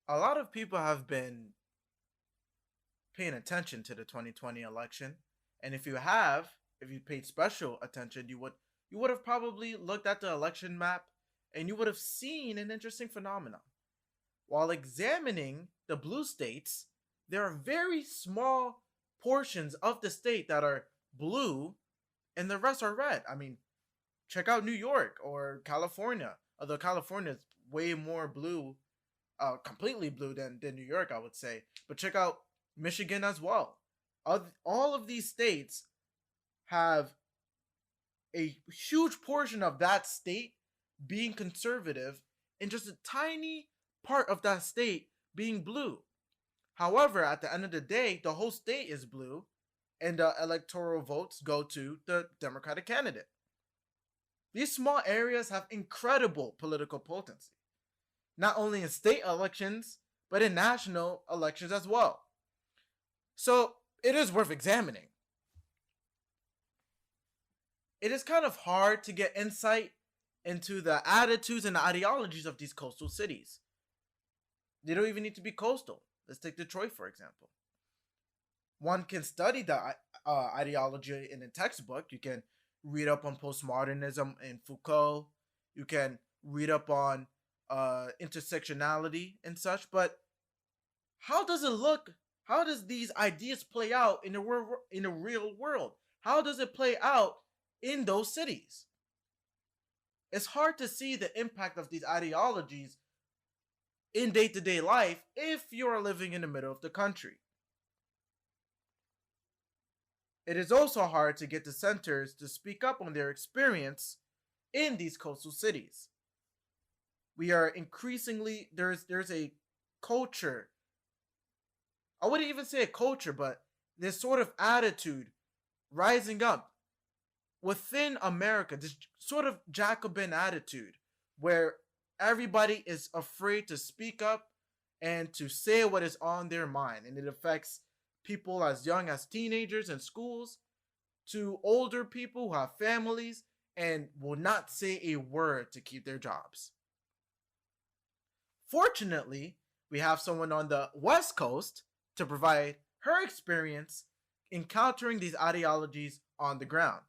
A lot of people have been paying attention to the 2020 election, and if you paid special attention, you would have probably looked at the election map and you would have seen an interesting phenomenon. While examining the blue states, there are very small portions of the state that are blue and the rest are red. I mean, check out New York or California. Although California is way more blue, completely blue than New York, I would say. But check out Michigan as well. All of these states have a huge portion of that state being conservative and just a tiny part of that state being blue. However, at the end of the day, the whole state is blue and the electoral votes go to the Democratic candidate. These small areas have incredible political potency, not only in state elections, but in national elections as well. So it is worth examining. It is kind of hard to get insight into the attitudes and the ideologies of these coastal cities. They don't even need to be coastal. Let's take Detroit, for example. One can study the ideology in a textbook. You can read up on postmodernism and Foucault. You can read up on intersectionality and such. But how does it look? How does these ideas play out in the real world? How does it play out in those cities? It's hard to see the impact of these ideologies in day-to-day life if you're living in the middle of the country. It is also hard to get the centers to speak up on their experience in these coastal cities. We are increasingly there's a culture. I wouldn't even say a culture, but this sort of attitude rising up within America, this sort of Jacobin attitude where everybody is afraid to speak up and to say what is on their mind. And it affects people as young as teenagers in schools to older people who have families and will not say a word to keep their jobs. Fortunately, we have someone on the West Coast to provide her experience encountering these ideologies on the ground.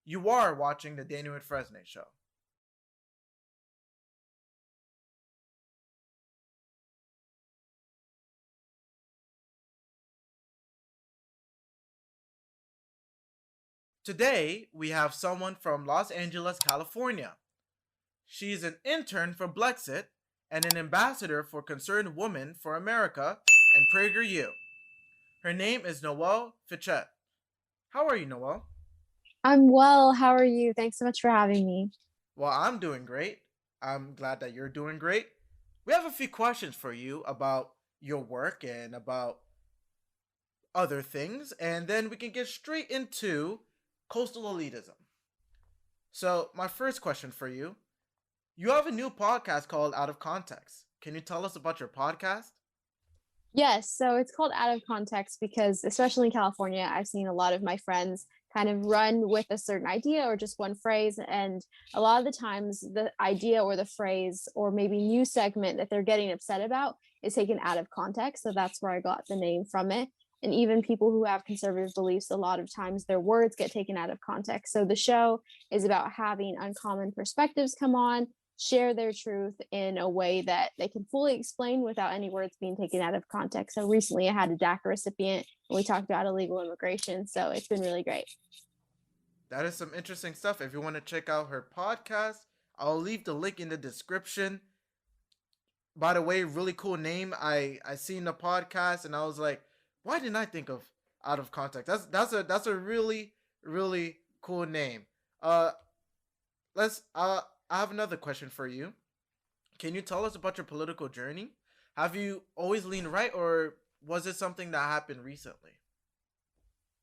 You are watching the Daniel and Fresne show. Today, we have someone from Los Angeles, California. She's an intern for Blexit and an ambassador for Concerned Women for America and PragerU. Her name is Noelle Fichet. How are you, Noelle? I'm well. How are you? Thanks so much for having me. Well, I'm doing great. I'm glad that you're doing great. We have a few questions for you about your work and about other things, and then we can get straight into coastal elitism. So, my first question for you, you have a new podcast called Out of Context. Can you tell us about your podcast? Yes, so it's called Out of Context because, especially in California, I've seen a lot of my friends kind of run with a certain idea or just one phrase. And a lot of the times, the idea or the phrase or maybe new segment that they're getting upset about is taken out of context. So that's where I got the name from it. And even people who have conservative beliefs, a lot of times their words get taken out of context. So the show is about having uncommon perspectives come on, share their truth in a way that they can fully explain without any words being taken out of context. So recently I had a DACA recipient and we talked about illegal immigration. So it's been really great. That is some interesting stuff. If you want to check out her podcast, I'll leave the link in the description. By the way, really cool name. I seen the podcast and I was like, why didn't I think of Out of Context? That's a really cool name. Uh, let's. I have another question for you. Can you tell us about your political journey? Have you always leaned right, or was it something that happened recently?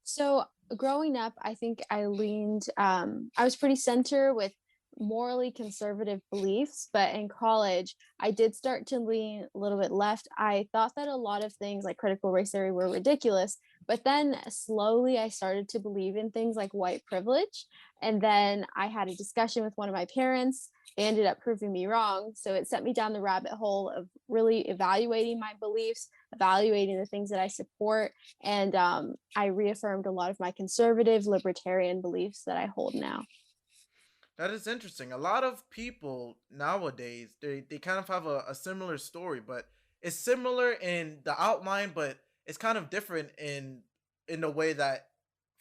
So growing up, I think I was pretty center with morally conservative beliefs, but in college, I did start to lean a little bit left. I thought that a lot of things like critical race theory were ridiculous, But then slowly I started to believe in things like white privilege. And then I had a discussion with one of my parents. They ended up proving me wrong. So it sent me down the rabbit hole of really evaluating my beliefs, evaluating the things that I support. And I reaffirmed a lot of my conservative, libertarian beliefs that I hold now. That is interesting. A lot of people nowadays, they kind of have a similar story, but it's similar in the outline, but it's kind of different in the way that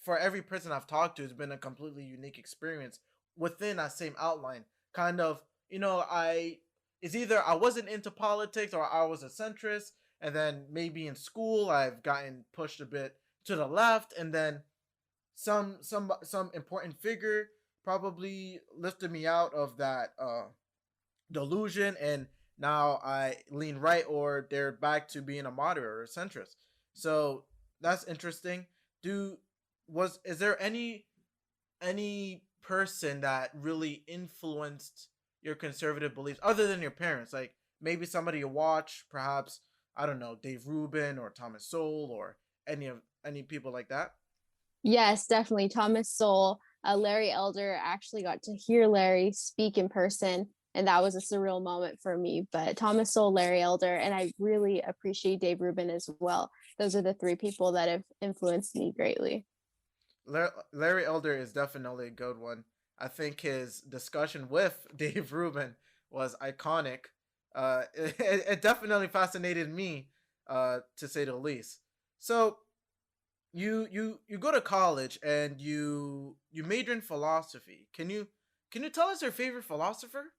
for every person I've talked to, it's been a completely unique experience within that same outline. Kind of, I it's either I wasn't into politics or I was a centrist, and then maybe in school I've gotten pushed a bit to the left, and then some important figure probably lifted me out of that delusion, and now I lean right, or they're back to being a moderate or a centrist. So that's interesting. Do was is there any person that really influenced your conservative beliefs other than your parents? Like maybe somebody you watch, perhaps, I don't know, Dave Rubin or Thomas Sowell or any people like that. Yes, definitely. Thomas Sowell, Larry Elder, actually got to hear Larry speak in person, and that was a surreal moment for me. But Thomas Sowell, Larry Elder, and I really appreciate Dave Rubin as well. Those are the three people that have influenced me greatly. Larry Elder is definitely a good one. I think his discussion with Dave Rubin was iconic. It definitely fascinated me, to say the least. So you go to college and you major in philosophy. Can you tell us your favorite philosopher?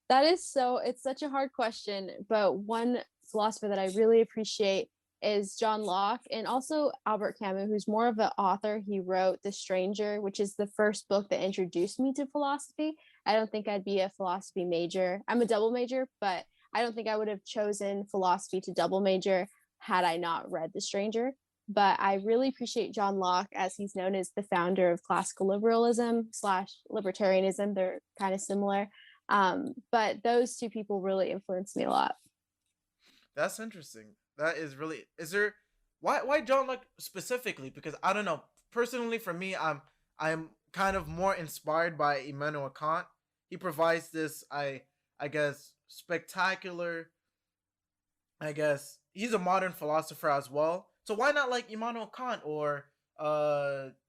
That is so, it's such a hard question, but one philosopher that I really appreciate is John Locke and also Albert Camus, who's more of an author. He wrote The Stranger, which is the first book that introduced me to philosophy. I don't think I'd be a philosophy major. I'm a double major, but I don't think I would have chosen philosophy to double major had I not read The Stranger. But I really appreciate John Locke, as he's known as the founder of classical liberalism slash libertarianism. They're kind of similar, but those two people really influenced me a lot. That's interesting. That is really is there why John Locke specifically? Because I don't know. Personally, for me, I'm kind of more inspired by Immanuel Kant. He provides this, I guess, spectacular, I guess he's a modern philosopher as well. So why not like Immanuel Kant or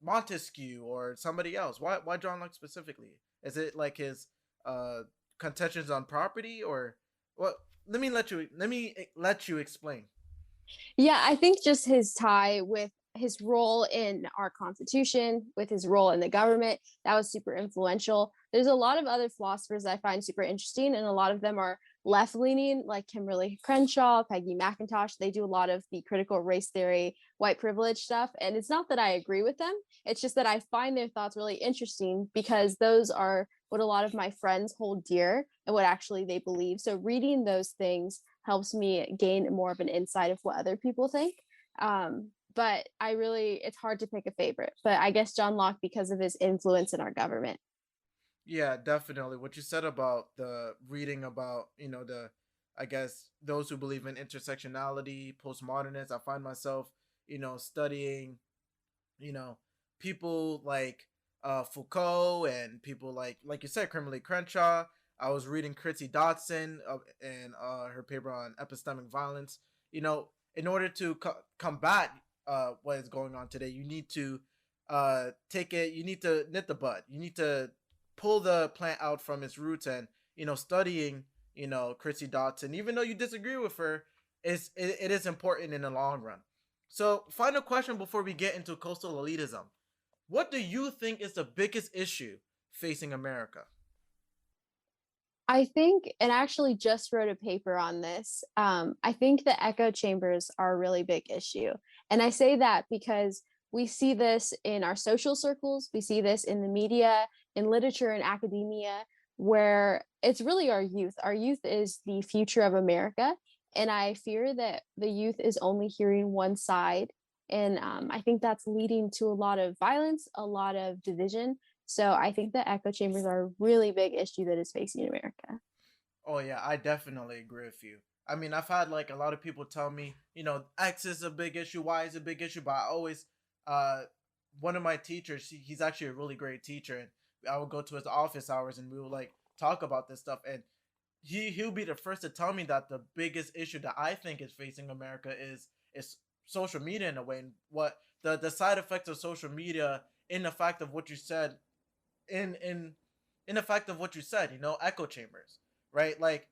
Montesquieu or somebody else? Why John Locke specifically? Is it like his uh contentions on property, or what? Let me let you explain. Yeah, I think just his tie with his role in our constitution, with his role in the government, that was super influential. There's a lot of other philosophers that I find super interesting, and a lot of them are left leaning, like Kimberly Crenshaw, Peggy McIntosh. They do a lot of the critical race theory, white privilege stuff. And it's not that I agree with them, it's just that I find their thoughts really interesting because those are what a lot of my friends hold dear and what actually they believe. So reading those things helps me gain more of an insight of what other people think. But I really, it's hard to pick a favorite. But I guess John Locke because of his influence in our government. Yeah, definitely. What you said about the reading about, I guess those who believe in intersectionality, postmodernists, I find myself, studying, you know, people like Foucault, and people like you said, Kimberly Crenshaw. I was reading Chrissy Dodson, and her paper on epistemic violence. In order to combat what is going on today, you need to take it. You need to nip the bud. You need to pull the plant out from its roots, and studying Chrissy Dodson, even though you disagree with her, it is important in the long run. So, final question before we get into coastal elitism. What do you think is the biggest issue facing America? I think, and I actually just wrote a paper on this. I think the echo chambers are a really big issue. And I say that because we see this in our social circles, we see this in the media, in literature and academia, where it's really our youth. Our youth is the future of America. And I fear that the youth is only hearing one side. And I think that's leading to a lot of violence, a lot of division. So I think the echo chambers are a really big issue that is facing America. Oh yeah, I definitely agree with you. I mean, I've had like a lot of people tell me, X is a big issue, Y is a big issue, but I always, uh, one of my teachers, he's actually a really great teacher, and I would go to his office hours, and we would like talk about this stuff, and he'll be the first to tell me that the biggest issue that I think is facing America is social media in a way, and what the side effects of social media in the fact of what you said in in in the fact of what you said, echo chambers, right? Like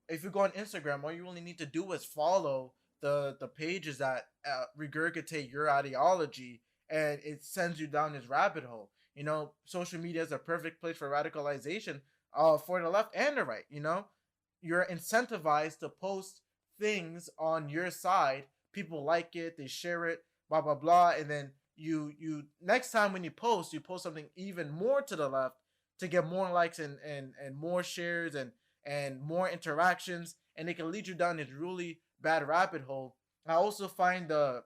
if you go on Instagram, all you really need to do is follow the pages that regurgitate your ideology, and it sends you down this rabbit hole. Social media is a perfect place for radicalization, for the left and the right. You're incentivized to post things on your side. People like it, they share it, blah blah blah, and then you next time when you post something even more to the left to get more likes and more shares and more interactions, and it can lead you down this really bad rabbit hole. I also find the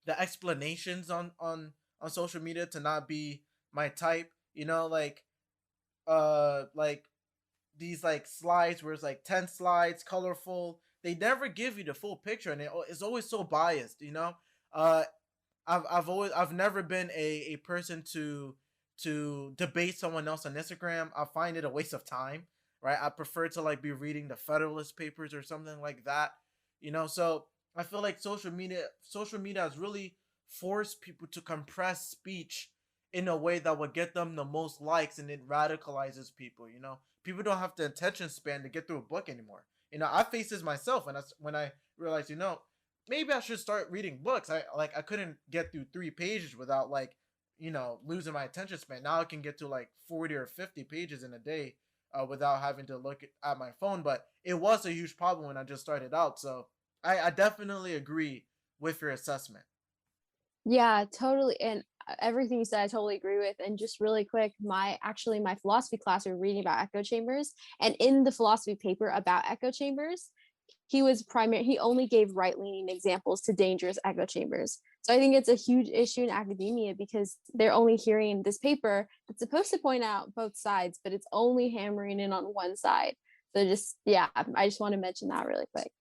explanations on social media to not be my type. Like these like slides where it's like 10 slides, colorful. They never give you the full picture, and it's always so biased. Uh, I've never been a person to debate someone else on Instagram. I find it a waste of time, right? I prefer to like be reading the Federalist Papers or something like that. So I feel like social media has really forced people to compress speech in a way that would get them the most likes, and it radicalizes people. People don't have the attention span to get through a book anymore. I face this myself, and that's when I realized, maybe I should start reading books. I couldn't get through 3 pages without like losing my attention span. Now I can get to like 40 or 50 pages in a day, without having to look at my phone. But it was a huge problem when I just started out. So I definitely agree with your assessment. Yeah, totally. And everything you said, I totally agree with. And just really quick, my philosophy class, we were reading about echo chambers. And in the philosophy paper about echo chambers, he only gave right-leaning examples to dangerous echo chambers. So I think it's a huge issue in academia because they're only hearing this paper that's supposed to point out both sides, but it's only hammering in on one side. So just, yeah, I just want to mention that really quick.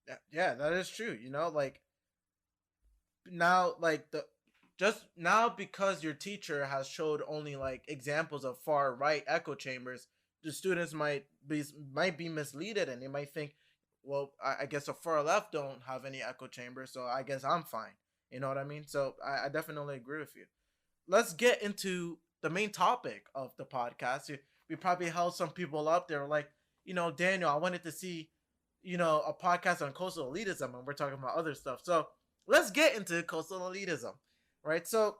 Yeah, yeah, that is true. Like now, like the just now, because your teacher has showed only like examples of far right echo chambers, the students might be misleaded, and they might think, well, I guess the far left don't have any echo chambers, so I guess I'm fine. You know what I mean? So I definitely agree with you. Let's get into the main topic of the podcast. We probably held some people up. They were like, Daniel, I wanted to see, a podcast on coastal elitism, and we're talking about other stuff. So let's get into coastal elitism, right? So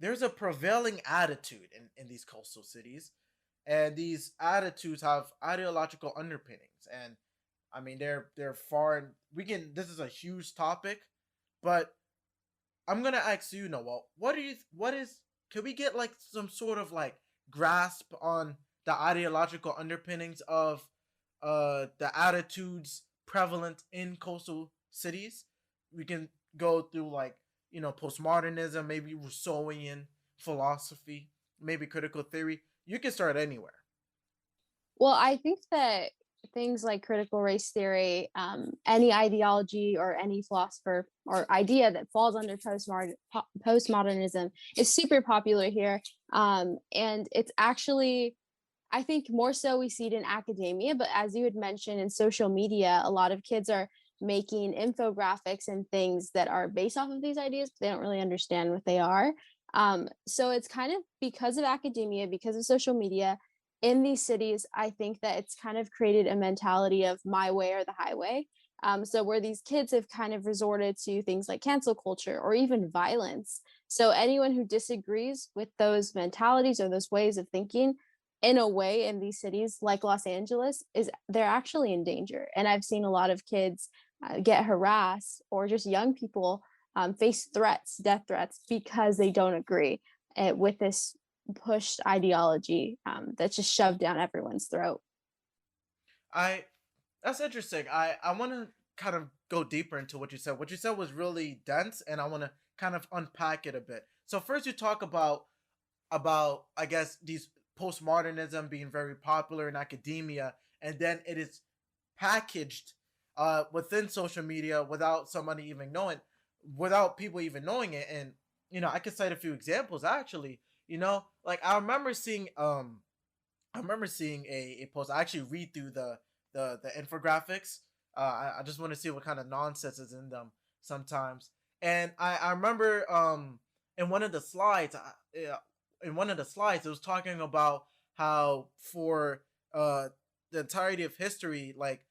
there's a prevailing attitude in these coastal cities, and these attitudes have ideological underpinnings. And I mean, they're far. We can. This is a huge topic, but I'm gonna ask you, Noel. What do you? What is? Can we get like some sort of like grasp on the ideological underpinnings of the attitudes prevalent in coastal cities? We can go through like postmodernism, maybe Rousseauian philosophy, maybe critical theory. You can start anywhere. Well, I think that things like critical race theory, any ideology or any philosopher or idea that falls under postmodernism is super popular here. And it's actually, I think more so we see it in academia, but as you had mentioned in social media, a lot of kids are making infographics and things that are based off of these ideas, but they don't really understand what they are. So it's kind of because of academia, because of social media in these cities, I think that it's kind of created a mentality of my way or the highway. So where these kids have kind of resorted to things like cancel culture or even violence. So anyone who disagrees with those mentalities or those ways of thinking in a way in these cities like Los Angeles is they're actually in danger. And I've seen a lot of kids get harassed or just young people face threats, death threats, because they don't agree with this pushed ideology that's just shoved down everyone's throat. I That's interesting. I want to kind of go deeper into what you said. What you said was really dense, and I want to kind of unpack it a bit. So first, you talk about I guess these postmodernism being very popular in academia, and then it is packaged within social media without somebody even knowing, without people even knowing it. And I could cite a few examples actually. Like I remember seeing a post. I actually read through the infographics. I just want to see what kind of nonsense is in them sometimes. And I remember in one of the slides, it was talking about how for the entirety of history, like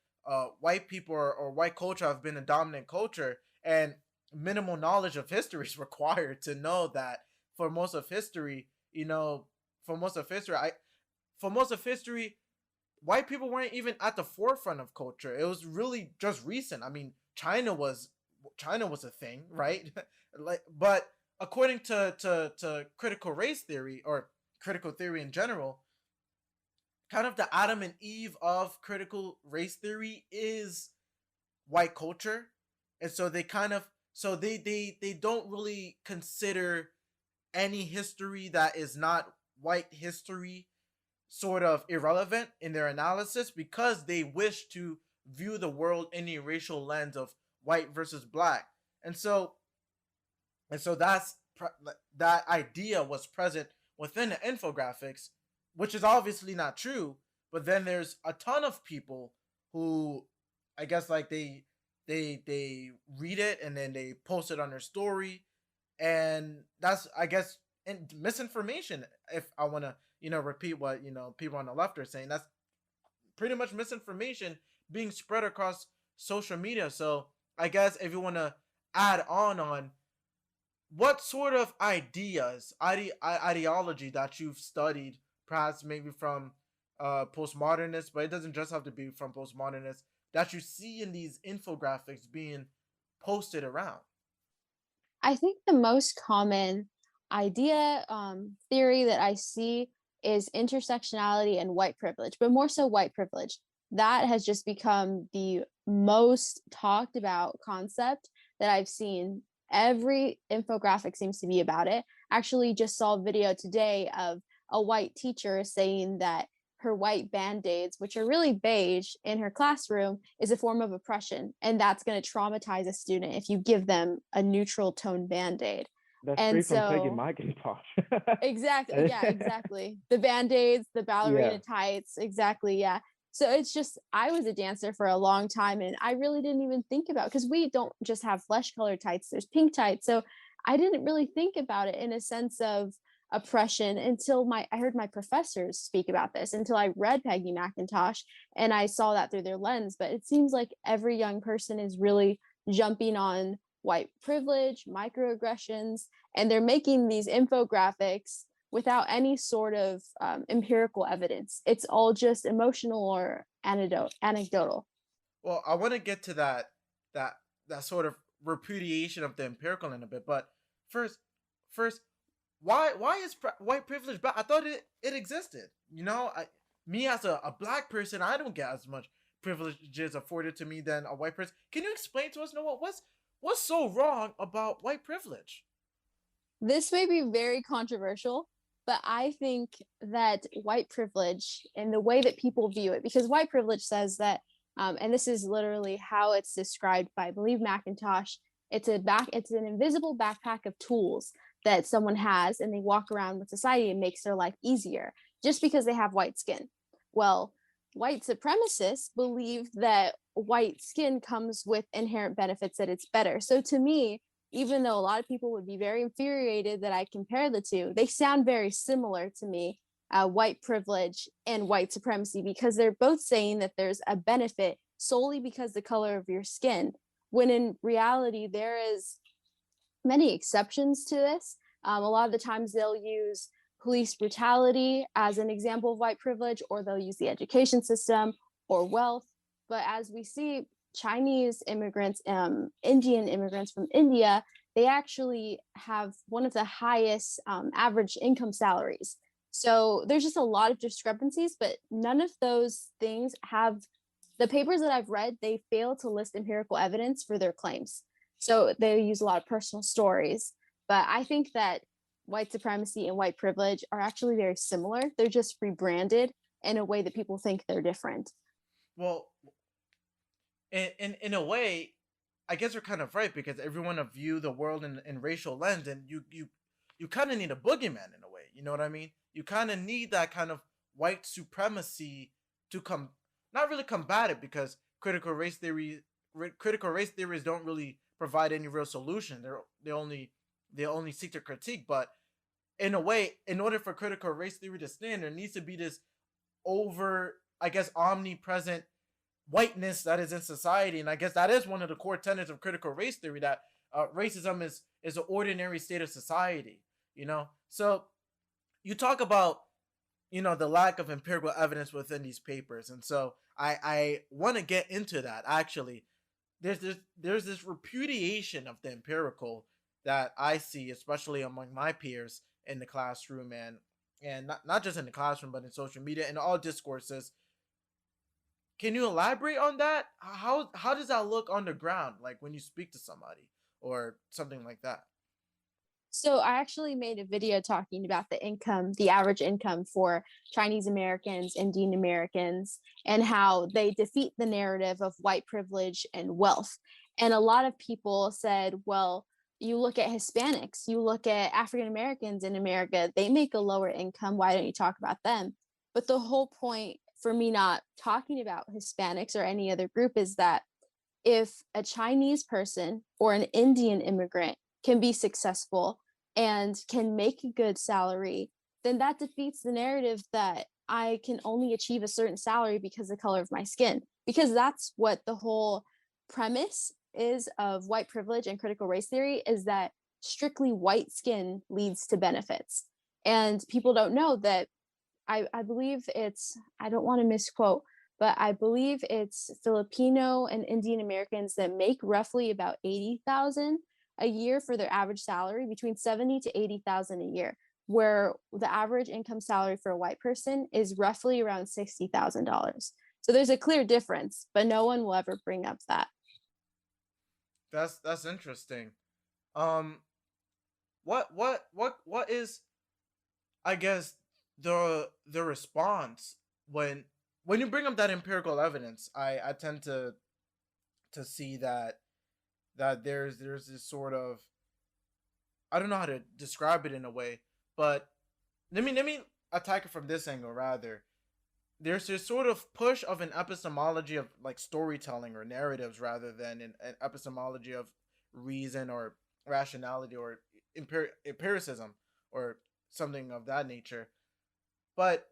white people or white culture have been a dominant culture, and minimal knowledge of history is required to know that for most of history, for most of history, for most of history, white people weren't even at the forefront of culture. It was really just recent. I mean, China was a thing, right? Like, but according to critical race theory or critical theory in general, kind of the Adam and Eve of critical race theory is white culture. And so they kind of so they don't really consider any history that is not white history sort of irrelevant in their analysis, because they wish to view the world in a racial lens of white versus black. And so and so that idea was present within the infographics, which is obviously not true. But then there's a ton of people who, I guess, like they read it and then they post it on their story, and that's, I guess, misinformation. If I want to repeat what people on the left are saying, that's pretty much misinformation being spread across social media. So I guess if you want to add on what sort of ideology that you've studied, perhaps maybe from postmodernists, but it doesn't just have to be from postmodernists, that you see in these infographics being posted around. I think the most common idea, theory that I see is intersectionality and white privilege, but more so white privilege. That has just become the most talked about concept that I've seen. Every infographic seems to be about it. Actually, just saw a video today of a white teacher saying that her white band-aids, which are really beige, in her classroom is a form of oppression, and that's going to traumatize a student if you give them a neutral tone band-aid. That's And straight from Peggy so Macintosh. exactly, yeah, exactly, the band-aids, the Yeah. ballerina tights, exactly, yeah. So it's just, I was a dancer for a long time and I really didn't even think about, because we don't just have flesh colored tights, there's pink tights. So I didn't really think about it in a sense of oppression until I heard my professors speak about this, until I read Peggy Macintosh and I saw that through their lens. But it seems like every young person is really jumping on white privilege, microaggressions, and they're making these infographics without any sort of empirical evidence. It's all just emotional or anecdotal. Well, I want to get to that that sort of repudiation of the empirical in a bit, but first, first, why is white privilege bad? I thought it existed. Me as a black person, I don't get as much privileges afforded to me than a white person. Can you explain to us, Noah, what's so wrong about white privilege? This may be very controversial, but I think that white privilege and the way that people view it, because white privilege says that, and this is literally how it's described by, I believe, Macintosh. It's an invisible backpack of tools that someone has, and they walk around with society and makes their life easier just because they have white skin. Well, white supremacists believe that white skin comes with inherent benefits, that it's better. So to me, even though a lot of people would be very infuriated that I compare the two, they sound very similar to me, white privilege and white supremacy, because they're both saying that there's a benefit solely because the color of your skin, when in reality, there is many exceptions to this. A lot of the times they'll use police brutality as an example of white privilege, or they'll use the education system or wealth. But as we see, Chinese immigrants, Indian immigrants from India, they actually have one of the highest average income salaries. So there's just a lot of discrepancies, but none of those things have, the papers that I've read, they fail to list empirical evidence for their claims. So they use a lot of personal stories. But I think that white supremacy and white privilege are actually very similar. They're just rebranded in a way that people think they're different. Well, in a way, I guess you're kind of right because everyone view the world in racial lens, and you kind of need a boogeyman in a way. You know what I mean? You kind of need that kind of white supremacy to come, not really combat it, because critical race theories don't really provide any real solution. They only seek to critique, but in a way, in order for critical race theory to stand, there needs to be this over, I guess, omnipresent whiteness that is in society. And I guess that is one of the core tenets of critical race theory, that racism is an ordinary state of society. So you talk about the lack of empirical evidence within these papers, and so I want to get into that. Actually, there's this repudiation of the empirical that I see, especially among my peers in the classroom, and not just in the classroom, but in social media and all discourses. Can you elaborate on that? How does that look on the ground, like when you speak to somebody or something like that? So I actually made a video talking about the average income for Chinese Americans, Indian Americans, and how they defeat the narrative of white privilege and wealth. And a lot of people said, well, you look at Hispanics, you look at African Americans in America, they make a lower income. Why don't you talk about them? But the whole point for me not talking about Hispanics or any other group is that if a Chinese person or an Indian immigrant can be successful and can make a good salary, then that defeats the narrative that I can only achieve a certain salary because of the color of my skin. Because that's what the whole premise is of white privilege and critical race theory, is that strictly white skin leads to benefits. And people don't know that I believe it's, I don't want to misquote, but I believe it's Filipino and Indian Americans that make roughly about 80,000 a year for their average salary, between 70 to 80,000 a year, where the average income salary for a white person is roughly around $60,000. So there's a clear difference, but no one will ever bring up that. That's interesting. Um, what is, I guess, the response when you bring up that empirical evidence? I tend to see that there's this sort of, I don't know how to describe it in a way, but let me attack it from this angle rather. There's this sort of push of an epistemology of like storytelling or narratives rather than an epistemology of reason or rationality or empiricism or something of that nature. But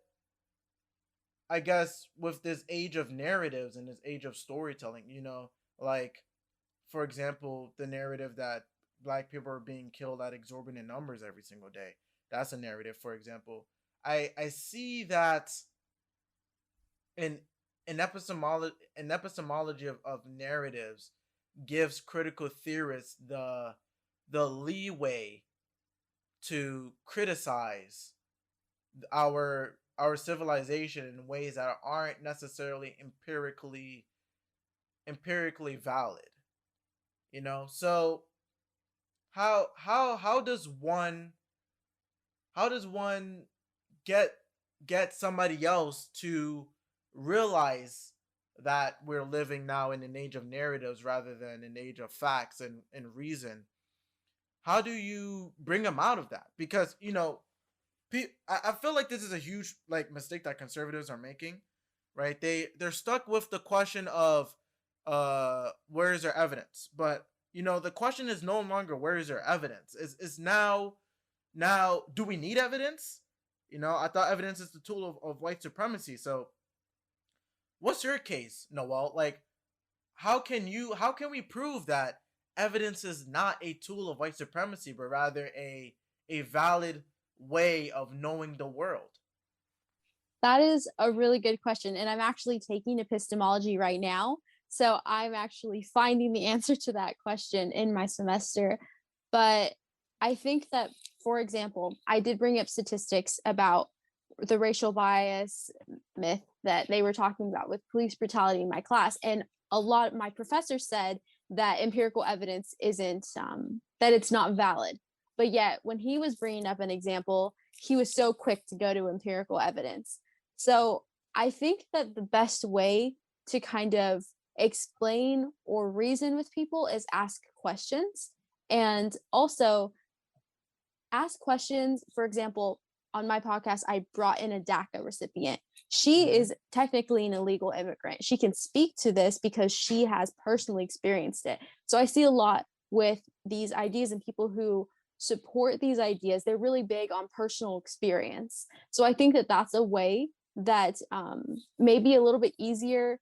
I guess with this age of narratives and this age of storytelling, like, for example, the narrative that black people are being killed at exorbitant numbers every single day. That's a narrative, for example. I see that an epistemology of narratives gives critical theorists the leeway to criticize our civilization in ways that aren't necessarily empirically valid. So how does one get somebody else to realize that we're living now in an age of narratives rather than an age of facts and reason? How do you bring them out of that? Because I feel like this is a huge like mistake that conservatives are making, right? They're stuck with the question of where is their evidence? But the question is no longer where is there evidence. Is now do we need evidence? I thought evidence is the tool of white supremacy. So what's your case, Noel? Like, how can we prove that evidence is not a tool of white supremacy, but rather a valid way of knowing the world? That is a really good question. And I'm actually taking epistemology right now. So I'm actually finding the answer to that question in my semester. But I think that, for example, I did bring up statistics about the racial bias myth that they were talking about with police brutality in my class. And a lot of my professors said that empirical evidence isn't, that it's not valid. But yet, when he was bringing up an example, he was so quick to go to empirical evidence. So I think that the best way to kind of explain or reason with people is ask questions. And also ask questions. For example, on my podcast, I brought in a DACA recipient. She Mm-hmm. is technically an illegal immigrant. She can speak to this because she has personally experienced it. So I see a lot with these ideas and people who support these ideas. They're really big on personal experience. So I think that that's a way that may be a little bit easier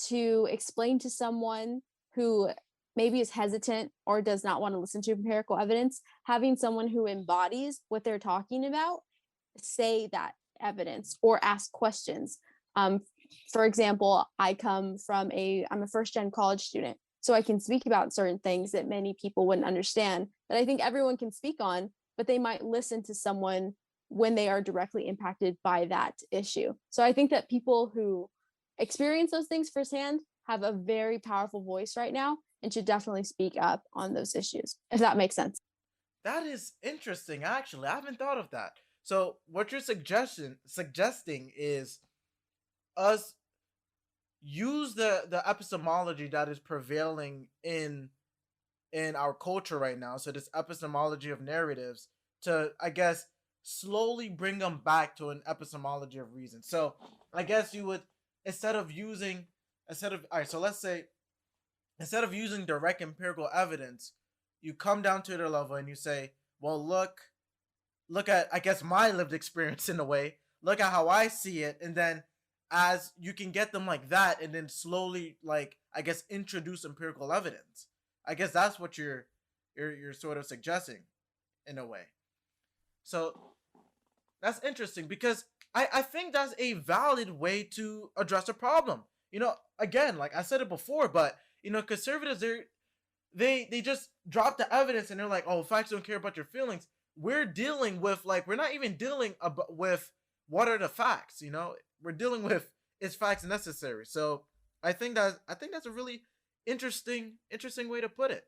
to explain to someone who maybe is hesitant or does not want to listen to empirical evidence. Having someone who embodies what they're talking about say that evidence or ask questions. Um, for example, I'm a first gen college student, so I can speak about certain things that many people wouldn't understand that I think everyone can speak on, but they might listen to someone when they are directly impacted by that issue. So I think that people who experience those things firsthand have a very powerful voice right now and should definitely speak up on those issues, if that makes sense. That is interesting, actually. I haven't thought of that. So what you're suggesting is us use the epistemology that is prevailing in our culture right now. So this epistemology of narratives to, I guess, slowly bring them back to an epistemology of reason. So I guess you would, instead of using instead of all right. So let's say instead of using direct empirical evidence, you come down to their level and you say, well, look at, I guess, my lived experience in a way. Look at how I see it, and then as you can get them like that, and then slowly, like, I guess, introduce empirical evidence. I guess that's what you're sort of suggesting in a way. So that's interesting because I think that's a valid way to address a problem. Again, like I said it before, but conservatives, they just drop the evidence and they're like, oh, facts don't care about your feelings. We're dealing with, like, we're not even dealing with what are the facts. We're dealing with, is facts necessary. So I think that's a really interesting way to put it.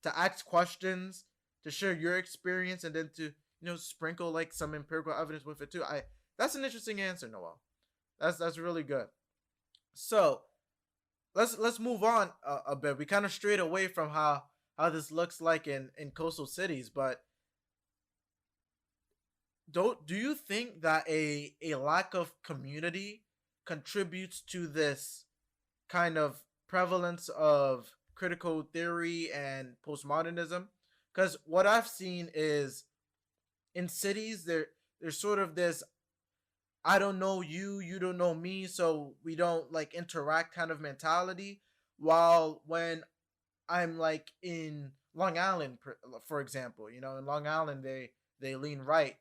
To ask questions, to share your experience, and then to sprinkle like some empirical evidence with it too. I That's an interesting answer, Noel. That's really good. So let's move on a bit. We kind of strayed away from how this looks like in coastal cities, but do you think that a lack of community contributes to this kind of prevalence of critical theory and postmodernism? Because what I've seen is in cities there's sort of this, I don't know you, you don't know me, so we don't like interact kind of mentality. While when I'm like in Long Island, for example, in Long Island they lean right.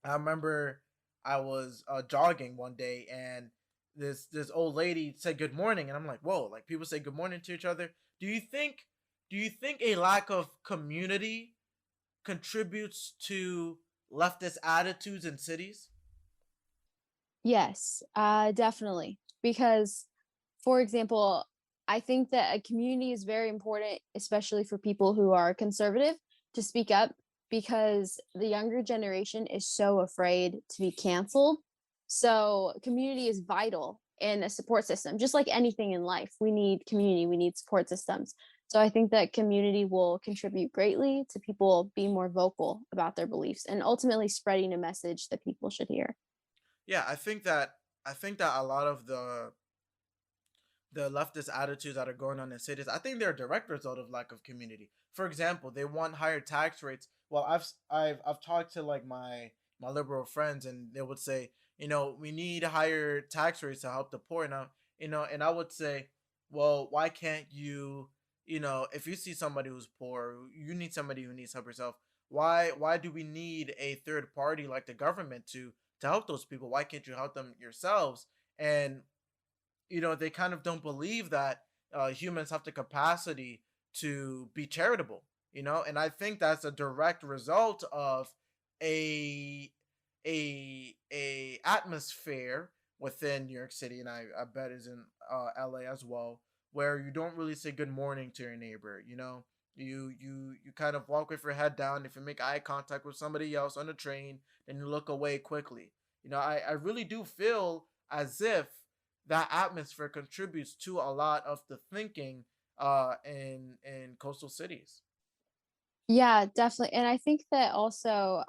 I remember I was jogging one day and this old lady said good morning, and I'm like, whoa, like people say good morning to each other. Do you think a lack of community contributes to leftist attitudes in cities? Yes, definitely. Because, for example, I think that a community is very important, especially for people who are conservative, to speak up because the younger generation is so afraid to be canceled. So, community is vital in a support system, just like anything in life. We need community, we need support systems. So, I think that community will contribute greatly to people being more vocal about their beliefs and ultimately spreading a message that people should hear. Yeah, I think that a lot of the leftist attitudes that are going on in cities, I think they're a direct result of lack of community. For example, they want higher tax rates. Well, I've talked to like my liberal friends, and they would say, we need higher tax rates to help the poor. And I would say, well, why can't you, if you see somebody who's poor, you need somebody who needs help yourself. Why do we need a third party like the government to help those people? Why can't you help them yourselves? And they kind of don't believe that humans have the capacity to be charitable. And I think that's a direct result of a a atmosphere within New York City, and I bet is in LA as well, where you don't really say good morning to your neighbor. You kind of walk with your head down. If you make eye contact with somebody else on the train, then you look away quickly. I really do feel as if that atmosphere contributes to a lot of the thinking in coastal cities. Yeah, definitely. And I think that also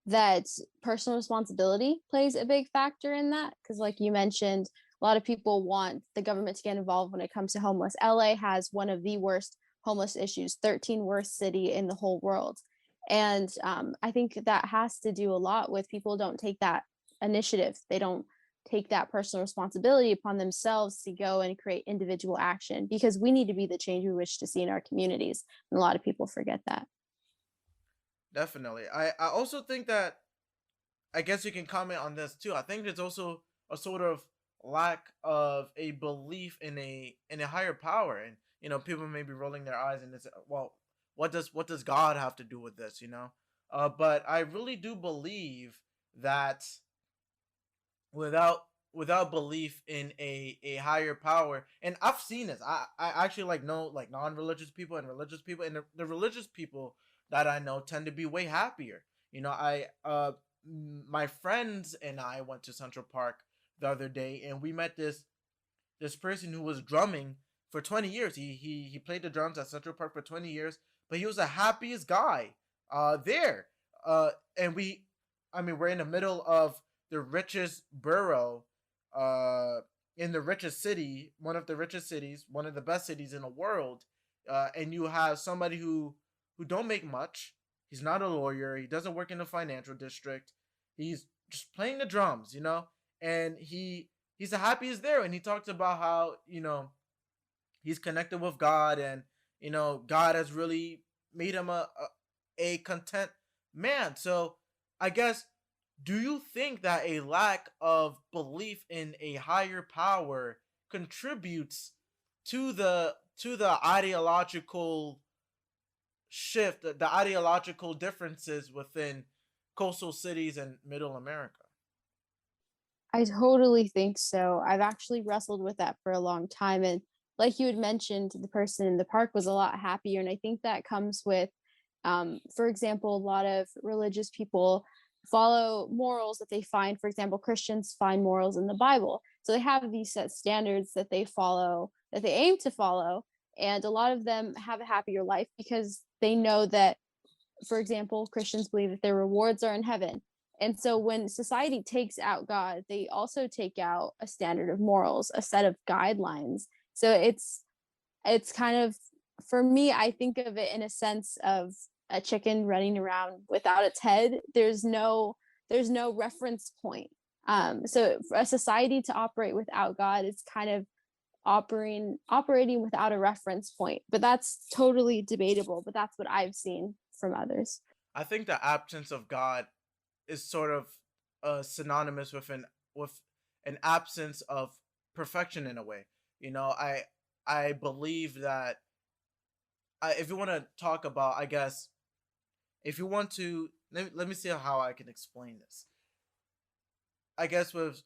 that personal responsibility plays a big factor in that because, like you mentioned, a lot of people want the government to get involved when it comes to homeless. LA has one of the worst homeless issues, 13th worst city in the whole world. And I think that has to do a lot with people don't take that initiative. They don't take that personal responsibility upon themselves to go and create individual action because we need to be the change we wish to see in our communities. And a lot of people forget that. Definitely. I also think that, I guess you can comment on this too. I think there's also a sort of lack of a belief in a higher power, and people may be rolling their eyes and it's, well, what does God have to do with this? But I really do believe that without without belief in a higher power, and I've seen this. I actually like know like non-religious people and religious people, and the religious people that I know tend to be way happier. I My friends and I went to Central Park the other day, and we met this person who was drumming for 20 years. He played the drums at Central Park for 20 years, but he was the happiest guy there. And I mean, we're in the middle of the richest borough, uh, in the richest city, one of the richest cities, one of the best cities in the world, and you have somebody who don't make much. He's not a lawyer. He doesn't work in the financial district. He's just playing the drums, and he's the happiest there. And he talks about how he's connected with God, and God has really made him a content man. So I guess, do you think that a lack of belief in a higher power contributes to the ideological shift, the ideological differences within coastal cities and middle America? I totally think so. I've actually wrestled with that for a long time. And like you had mentioned, the person in the park was a lot happier. And I think that comes with, for example, a lot of religious people follow morals that they find. For example, Christians find morals in the Bible. So they have these set standards that they follow, that they aim to follow. And a lot of them have a happier life because they know that, for example, Christians believe that their rewards are in heaven. And so when society takes out God, they also take out a standard of morals, a set of guidelines. So it's kind of, for me, I think of it in a sense of a chicken running around without its head. There's no reference point. So for a society to operate without God, it's kind of operating without a reference point. But that's totally debatable. But that's what I've seen from others. I think the absence of God is sort of synonymous with an absence of perfection in a way. I believe that, if you want to talk about, I guess, if you want to, let me see how I can explain this. I guess with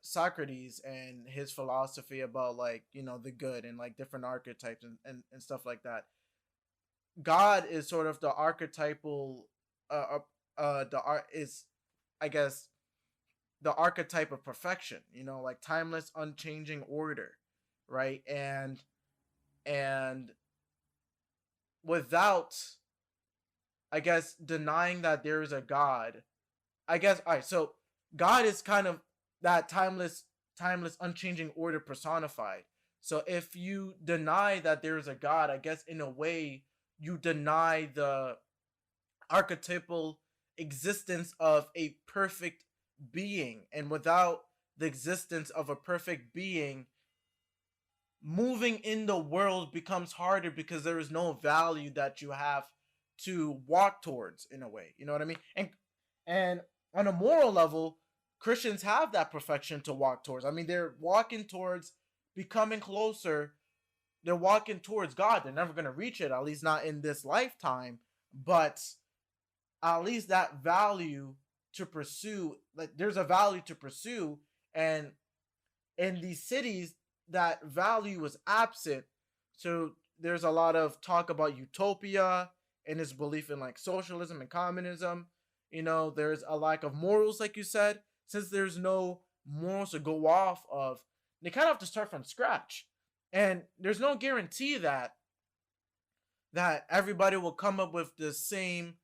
Socrates and his philosophy about, like, the good and like different archetypes and stuff like that. God is sort of the archetypal, the art is, I guess, the archetype of perfection, like timeless unchanging order, right? And without, I guess, denying that there is a God, I guess, all right, so God is kind of that timeless unchanging order personified. So if you deny that there is a God, I guess in a way you deny the archetypal existence of a perfect being. And without the existence of a perfect being, moving in the world becomes harder because there is no value that you have to walk towards, in a way. You know what I mean? And on a moral level, Christians have that perfection to walk towards. I mean, they're walking towards becoming closer. They're walking towards God. They're never going to reach it, at least not in this lifetime. But at least that value to pursue, like, there's a value to pursue. And in these cities, that value was absent. So there's a lot of talk about utopia and his belief in like socialism and communism. There's a lack of morals, like you said. Since there's no morals to go off of, they kind of have to start from scratch. And there's no guarantee that everybody will come up with the same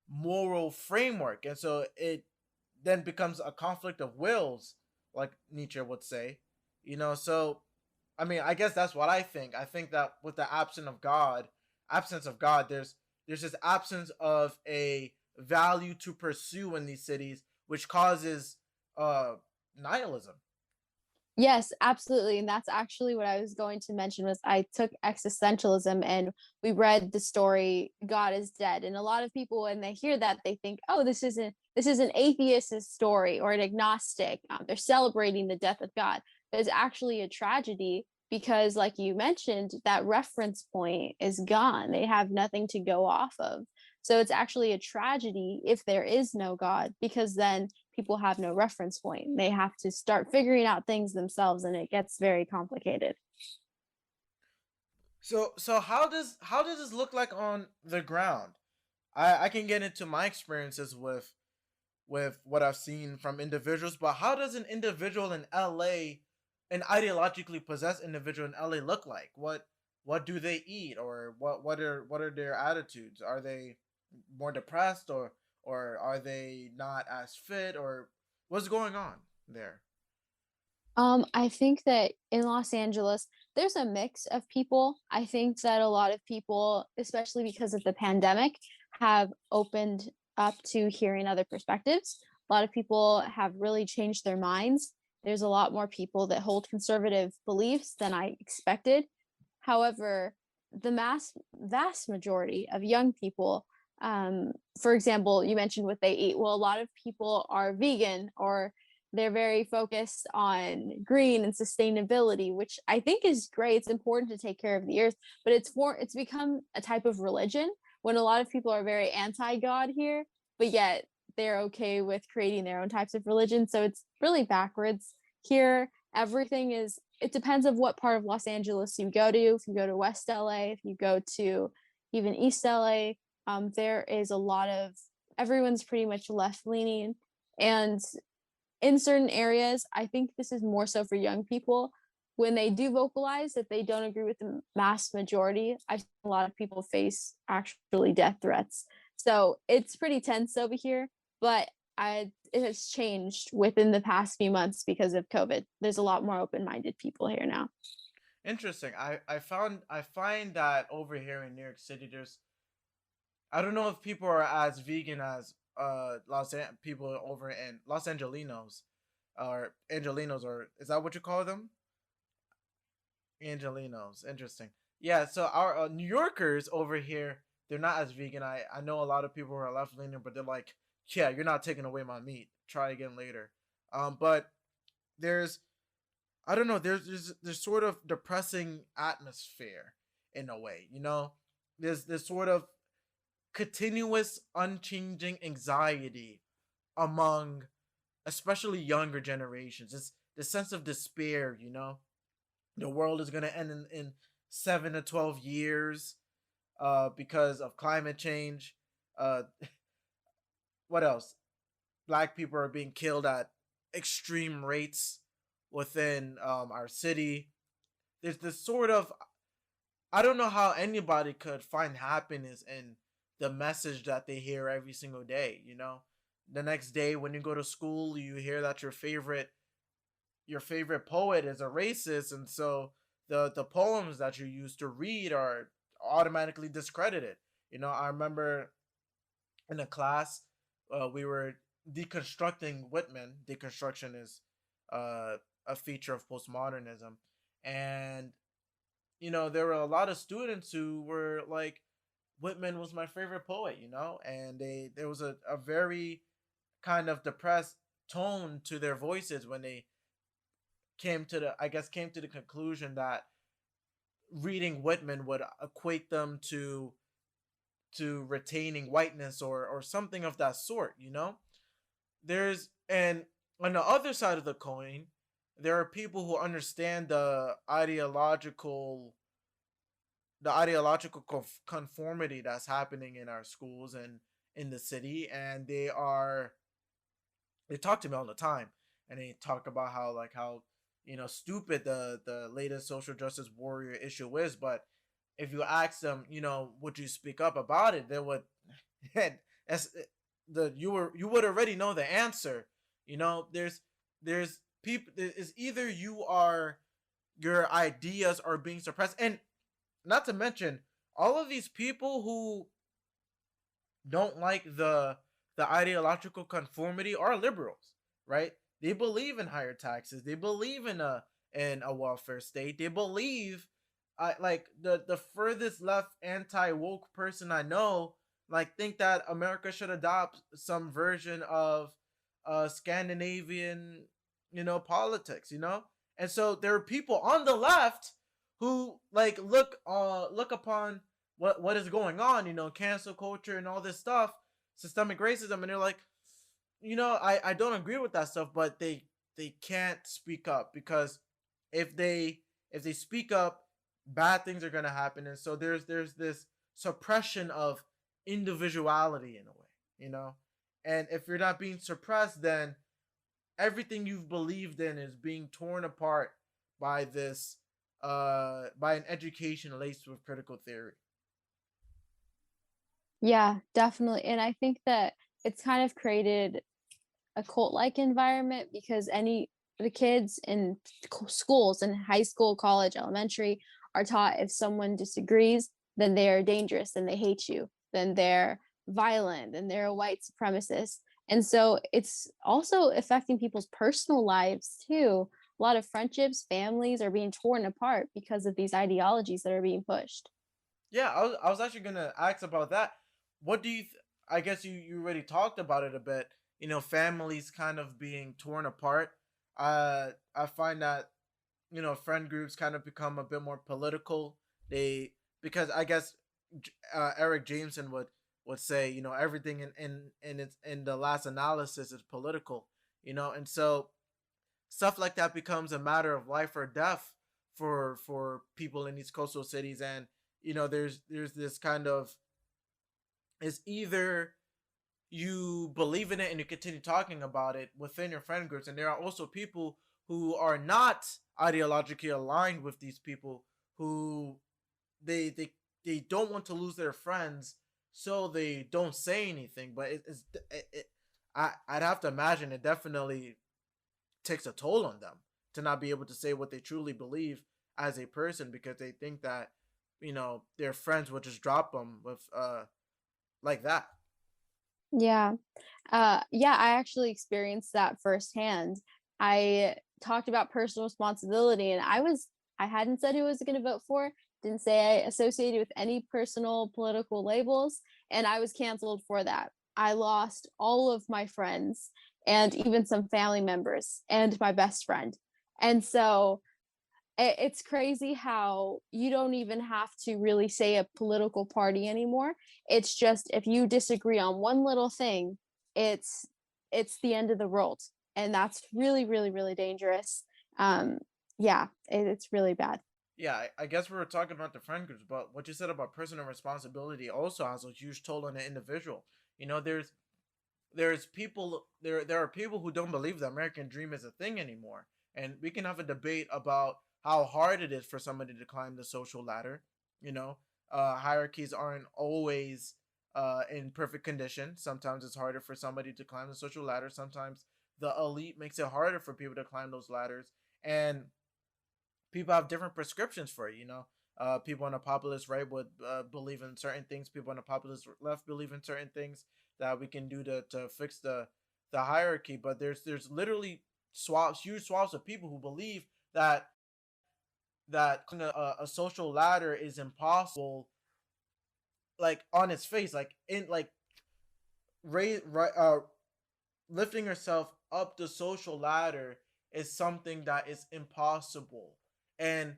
moral framework. And so it then becomes a conflict of wills, like Nietzsche would say. So I mean, I guess that's what I think. I think that with the absence of God, there's this absence of a value to pursue in these cities, which causes uh nihilism. Yes, absolutely. And that's actually what I was going to mention was I took existentialism and we read the story God is Dead. And a lot of people when they hear that they think, "Oh, this is an atheist's story or an agnostic. They're celebrating the death of God." But it's actually a tragedy because like you mentioned, that reference point is gone. They have nothing to go off of. So it's actually a tragedy if there is no God because then people have no reference point. They have to start figuring out things themselves and it gets very complicated. So how does this look like on the ground? I can get into my experiences with what I've seen from individuals, but how does an individual in LA, an ideologically possessed individual in LA look like? What do they eat, or what are their attitudes? Are they more depressed, or are they not as fit, or what's going on there? I think that in Los Angeles, there's a mix of people. I think that a lot of people, especially because of the pandemic, have opened up to hearing other perspectives. A lot of people have really changed their minds. There's a lot more people that hold conservative beliefs than I expected. However, the vast majority of young people, for example, you mentioned what they eat. Well, a lot of people are vegan or they're very focused on green and sustainability, which I think is great. It's important to take care of the earth, but it's become a type of religion when a lot of people are very anti-God here, but yet they're okay with creating their own types of religion. So it's really backwards here. Everything is it depends of what part of Los Angeles you go to. If you go to West LA, if you go to even East LA, there is a lot of everyone's pretty much left leaning and in certain areas, I think this is more so for young people. When they do vocalize that they don't agree with the mass majority, I see a lot of people face actually death threats. So it's pretty tense over here, but it has changed within the past few months because of COVID. There's a lot more open-minded people here now. Interesting. I find that over here in New York City, I don't know if people are as vegan as people over in Los Angelinos, or Angelinos, or is that what you call them? Angelinos. Interesting. Yeah. So our New Yorkers over here, they're not as vegan. I know a lot of people who are left leaning, but they're like, yeah, you're not taking away my meat. Try again later. But there's I don't know. There's sort of depressing atmosphere in a way. There's this sort of continuous, unchanging anxiety among especially younger generations. It's the sense of despair. The world is gonna end in 7 to 12 years, because of climate change. Uh, what else? Black people are being killed at extreme rates within our city. There's this sort of, I don't know how anybody could find happiness in the message that they hear every single day. The next day when you go to school, you hear that your favorite poet is a racist, and so the poems that you used to read are automatically discredited. I remember in a class, we were deconstructing Whitman. Deconstruction is a feature of postmodernism, and there were a lot of students who were like, Whitman was my favorite poet, and there was a very kind of depressed tone to their voices when they came to the conclusion that reading Whitman would equate them to retaining whiteness, or something of that sort. And on the other side of the coin, there are people who understand the ideological conformity that's happening in our schools and in the city, and they talk to me all the time, and they talk about how stupid the latest social justice warrior issue is. But if you ask them, would you speak up about it, they would as you would already know the answer. There's people, is either your ideas are being suppressed, and not to mention all of these people who don't like the ideological conformity are liberals, right? They believe in higher taxes. They believe in a welfare state. They believe, like the furthest left anti woke person I know, like think that America should adopt some version of Scandinavian, politics, and so there are people on the left who like look upon what is going on, cancel culture and all this stuff, systemic racism, and they're like, I don't agree with that stuff, but they can't speak up because if they speak up, bad things are gonna happen, and so there's this suppression of individuality in a way, and if you're not being suppressed, then everything you've believed in is being torn apart by this by an education laced with critical theory. Yeah, definitely. And I think that it's kind of created a cult-like environment because the kids in schools in high school, college, elementary are taught if someone disagrees, then they are dangerous, then they hate you, then they're violent, then they're a white supremacist. And so it's also affecting people's personal lives too. A lot of friendships, families are being torn apart because of these ideologies that are being pushed. Yeah, I was actually gonna ask about that. What do you? I guess you already talked about it a bit. Families kind of being torn apart. I find that friend groups kind of become a bit more political. They because I guess Eric Jameson would say everything in the last analysis is political. And so stuff like that becomes a matter of life or death for people in these coastal cities, and there's this kind of, is either you believe in it and you continue talking about it within your friend groups, and there are also people who are not ideologically aligned with these people, who they don't want to lose their friends, so they don't say anything. But I'd have to imagine it definitely takes a toll on them to not be able to say what they truly believe as a person, because they think that their friends will just drop them with like that. Yeah. Yeah, I actually experienced that firsthand. I talked about personal responsibility and I hadn't said who I was going to vote for, didn't say I associated with any personal political labels, and I was canceled for that. I lost all of my friends and even some family members and my best friend. And so it's crazy how you don't even have to really say a political party anymore. It's just if you disagree on one little thing, it's it's the end of the world, and that's really, really, really dangerous. Um, yeah, it's really bad. Yeah, I guess we were talking about the friend groups, but what you said about personal responsibility also has a huge toll on the individual. There's people there are people who don't believe the American dream is a thing anymore, and we can have a debate about how hard it is for somebody to climb the social ladder. You know, Hierarchies aren't always in perfect condition. Sometimes it's harder for somebody to climb the social ladder. Sometimes the elite makes it harder for people to climb those ladders, and people have different prescriptions for it. People on the populist right would believe in certain things. People on the populist left believe in certain things that we can do to fix the hierarchy. But there's literally huge swaths of people who believe that a social ladder is impossible, like on its face, like in like raise right lifting yourself up the social ladder is something that is impossible. And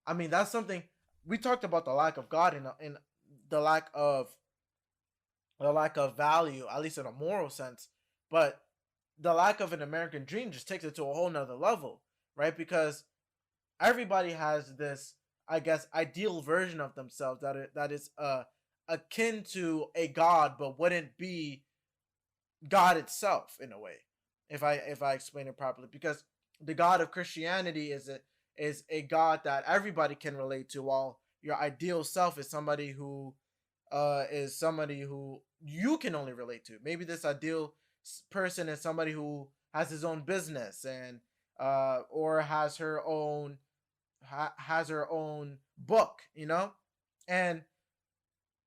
I mean, that's something we talked about, the lack of God, in the lack of value, at least in a moral sense. But the lack of an American dream just takes it to a whole nother level, right? Because everybody has this I guess, ideal version of themselves that is akin to a god, but wouldn't be God itself in a way, if I explain it properly, because the God of Christianity is a God that everybody can relate to, while your ideal self is somebody who you can only relate to. Maybe this ideal person is somebody who has his own business, and or has her own book, and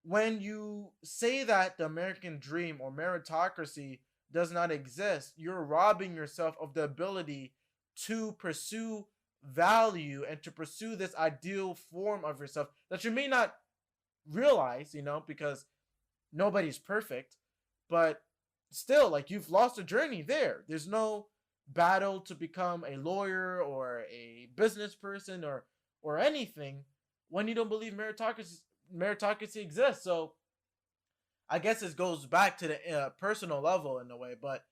when you say that the American dream or meritocracy does not exist, you're robbing yourself of the ability to pursue value and to pursue this ideal form of yourself that you may not realize, because nobody's perfect, but still, like, you've lost a journey there. There's no battle to become a lawyer or a business person or anything when you don't believe meritocracy exists. So I guess it goes back to the personal level in a way, but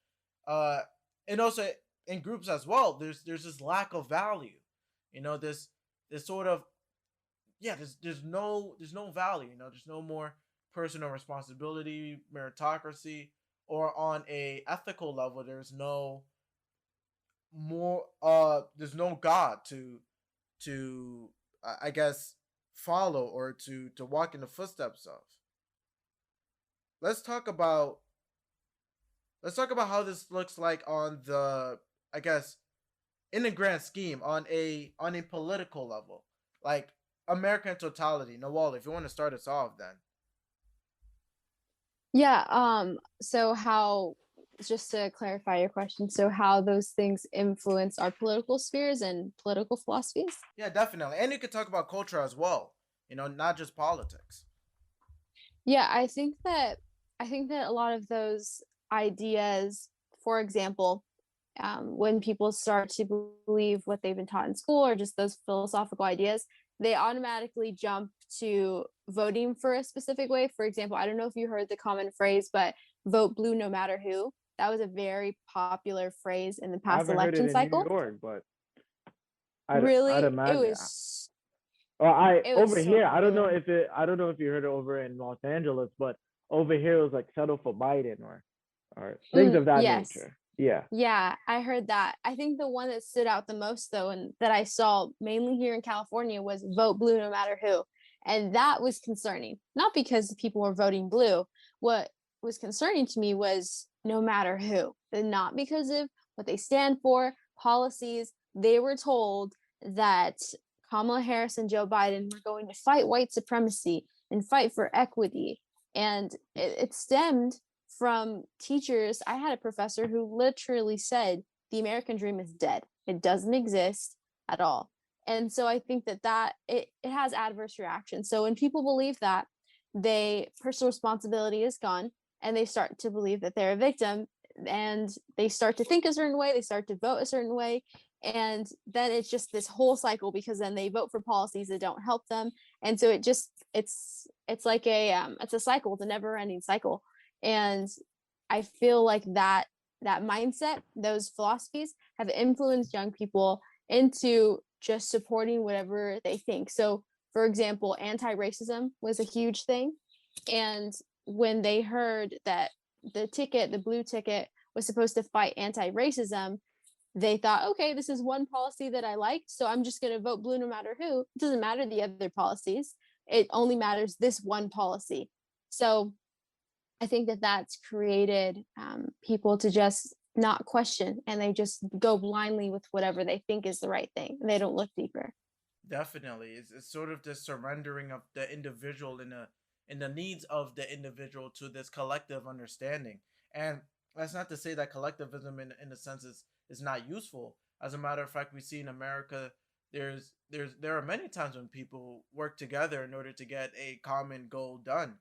uh, and also in groups as well. There's this lack of value, this sort of, yeah. There's no value. There's no more personal responsibility, meritocracy, or on a ethical level. There's no God to I guess follow, or to walk in the footsteps of. let's talk about let's talk about how this looks like on the, I guess, in the grand scheme, on a political level, like American totality. Nawal, if you want to start us off, then. Yeah, so how, just to clarify your question, so how those things influence our political spheres and political philosophies? Yeah, definitely, and you could talk about culture as well, not just politics. Yeah, I think that a lot of those ideas, for example, when people start to believe what they've been taught in school or just those philosophical ideas, they automatically jump to voting for a specific way. For example, I don't know if you heard the common phrase, but vote blue no matter who. That was a very popular phrase in the I past haven't heard it election in New cycle. York, but I'd Really, it imagine. was Well, it was over so here, popular. I don't know if you heard it over in Los Angeles, but over here it was like settle for Biden or things of that Yes. nature. Yeah. Yeah, I heard that. I think the one that stood out the most, though, and that I saw mainly here in California, was vote blue no matter who. And that was concerning, not because people were voting blue. What was concerning to me was no matter who, and not because of what they stand for, policies. They were told that Kamala Harris and Joe Biden were going to fight white supremacy and fight for equity. And it stemmed from teachers. I had a professor who literally said the American dream is dead. It doesn't exist at all. And so I think that it has adverse reactions. So when people believe that, they personal responsibility is gone, and they start to believe that they're a victim, and they start to think a certain way, they start to vote a certain way, and then it's just this whole cycle, because then they vote for policies that don't help them. And so it's like it's a cycle, it's a never ending cycle. And I feel like that mindset, those philosophies have influenced young people into just supporting whatever they think. So, for example, anti-racism was a huge thing. And when they heard that the blue ticket, was supposed to fight anti-racism, they thought, okay, this is one policy that I like, so I'm just going to vote blue no matter who. It doesn't matter the other policies. It only matters this one policy. So I think that that's created people to just not question, and they just go blindly with whatever they think is the right thing. They don't look deeper. Definitely, it's sort of the surrendering of the individual in the needs of the individual to this collective understanding. And that's not to say that collectivism, in a sense, is not useful. As a matter of fact, we see in America, there are many times when people work together in order to get a common goal done,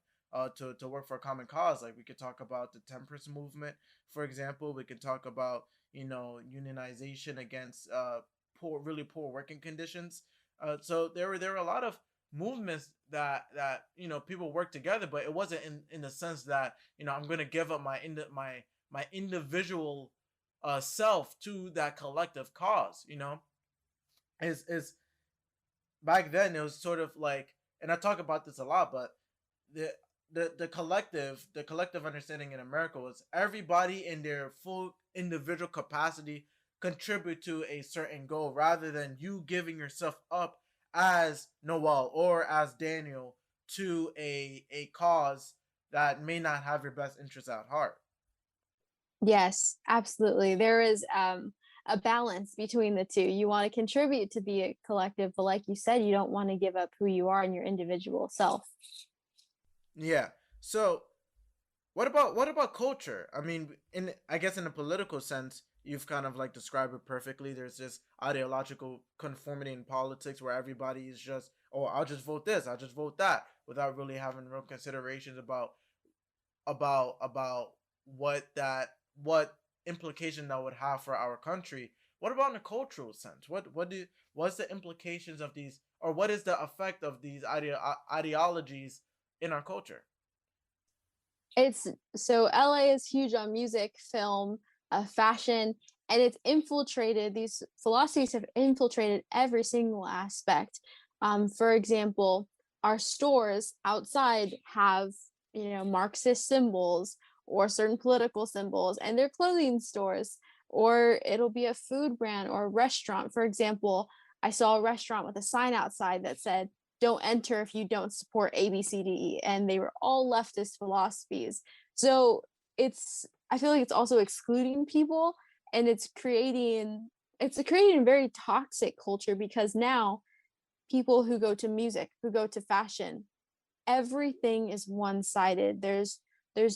to work for a common cause. Like, we could talk about the temperance movement, for example. We could talk about, unionization against really poor working conditions. So there were a lot of movements that people work together, but it wasn't in the sense that, I'm going to give up my individual self to that collective cause. Is back then it was sort of like, and I talk about this a lot, but the the collective understanding in America was everybody in their full individual capacity contribute to a certain goal rather than you giving yourself up as Noel or as Daniel to a cause that may not have your best interests at heart. Yes, absolutely. There is a balance between the two. You want to contribute to be a collective, but like you said, you don't want to give up who you are and your individual self. Yeah. So what about culture? I mean, in I guess in a political sense, you've kind of like described it perfectly. There's this ideological conformity in politics where everybody is just, oh, I'll just vote this, I'll just vote that, without really having real considerations about what implication that would have for our country. What about in a cultural sense? What's the implications of these, or what is the effect of these ideologies in our culture? It's so LA is huge on music, film, fashion, and it's infiltrated. These philosophies have infiltrated every single aspect. For example, our stores outside have, Marxist symbols or certain political symbols, and they're clothing stores, or it'll be a food brand or a restaurant. For example, I saw a restaurant with a sign outside that said, "Don't enter if you don't support ABCDE," and they were all leftist philosophies. So I feel like it's also excluding people, and it's creating a very toxic culture because now people who go to music, who go to fashion, everything is one-sided. There's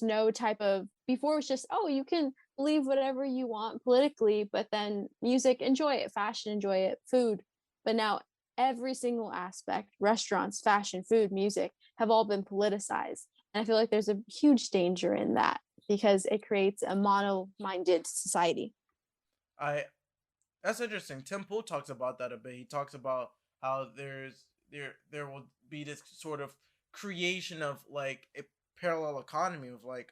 no type of, before it's just, oh, you can believe whatever you want politically, but then music, enjoy it, fashion, enjoy it, food. But now every single aspect, restaurants, fashion, food, music, have all been politicized. And I feel like there's a huge danger in that because it creates a mono-minded society. I That's interesting. Tim Pool talks about that a bit. He talks about how there will be this sort of creation of like a parallel economy of like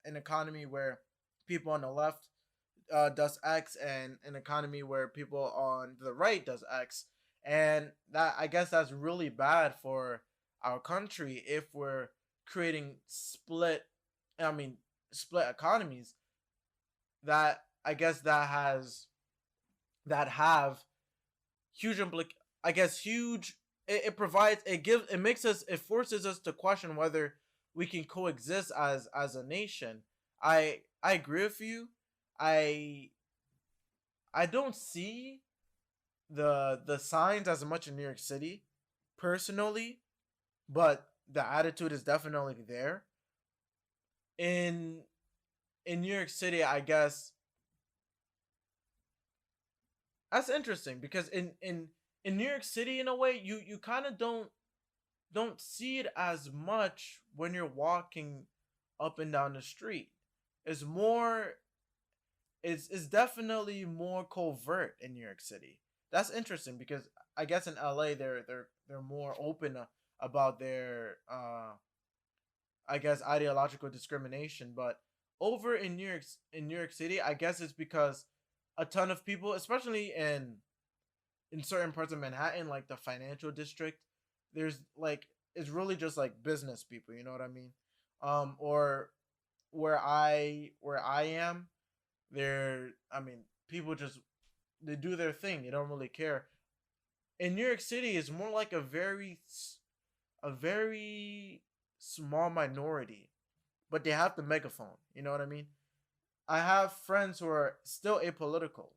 an economy where people on the left does X, and an economy where people on the right does X, and that, I guess, that's really bad for our country if we're creating I mean, split economies that I guess that have huge I guess huge. It provides, it makes us, it forces us to question whether we can coexist as a nation. I agree with you. I I don't see the signs as much in New York City personally, but the attitude is definitely there. In New York City, I guess that's interesting because in New York City, in a way, you kind of don't see it as much when you're walking up and down the street. It's more it's definitely more covert in New York City. That's interesting because I guess in LA they're more open about their I guess ideological discrimination, but over in New York City, I guess it's because a ton of people, especially in certain parts of Manhattan, like the financial district, there's like, it's really just like business people, you know what I mean? Or where I am, I mean, people just, they do their thing. They don't really care. In New York City, it's more like a very small minority, but they have the megaphone. You know what I mean? I have friends who are still apolitical,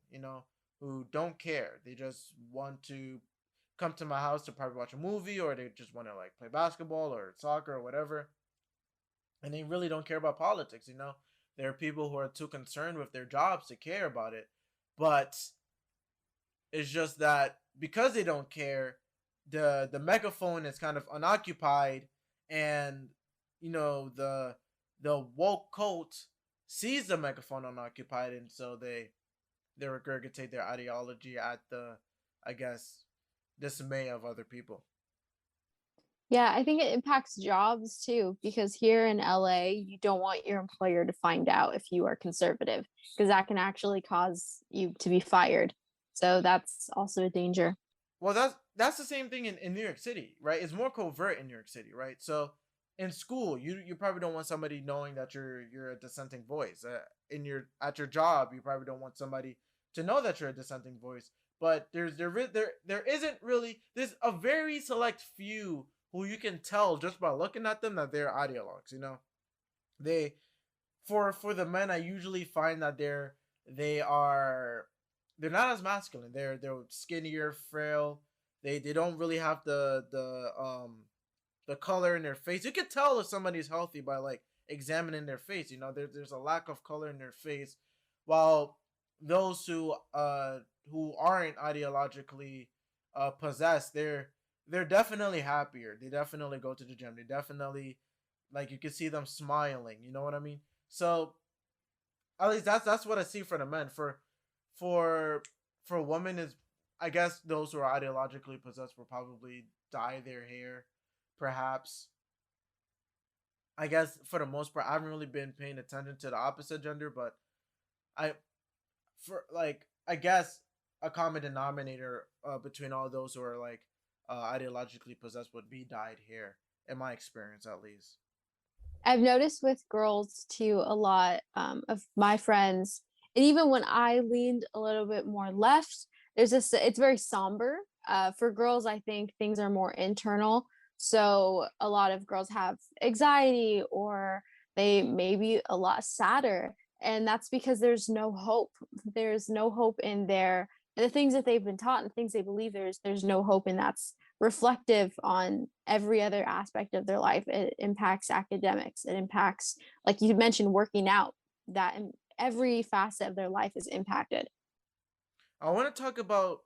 who don't care. They just want to come to my house to probably watch a movie, or they just want to like play basketball or soccer or whatever, and they really don't care about politics. There are people who are too concerned with their jobs to care about it, but it's just that because they don't care, the megaphone is kind of unoccupied, and the woke cult sees the megaphone unoccupied, and so they regurgitate their ideology at the, I guess, dismay of other people. Yeah, I think it impacts jobs too, because here in LA, you don't want your employer to find out if you are conservative, because that can actually cause you to be fired. So that's also a danger. Well, that's the same thing in New York City, right? It's more covert in New York City, right? So in school, you probably don't want somebody knowing that you're a dissenting voice. In your at your job, you probably don't want somebody to know that you're a dissenting voice. But there isn't really, there's a very select few who you can tell just by looking at them that they're ideologues. You know, they for the men, I usually find that they are they're not as masculine. They're skinnier, frail. They don't really have the color in their face. You can tell if somebody's healthy by like examining their face. You know, there's a lack of color in their face, while those who aren't ideologically possessed, they're definitely happier. They definitely go to the gym. They definitely, like, you can see them smiling. You know what I mean? So at least that's what I see for the men. For for women is, I guess those who are ideologically possessed will probably dye their hair, perhaps. I guess for the most part, I haven't really been paying attention to the opposite gender, but I for like I guess a common denominator between all those who are like ideologically possessed would be dyed hair, in my experience at least. I've noticed with girls too, a lot of my friends, and even when I leaned a little bit more left, there's this, it's very somber. For girls, I think things are more internal. So a lot of girls have anxiety or they may be a lot sadder. And that's because there's no hope. There's no hope in the things that they've been taught and things they believe, there's no hope, and that's reflective on every other aspect of their life. It impacts academics. It impacts, like you mentioned, working out. That in every facet of their life is impacted. I want to talk about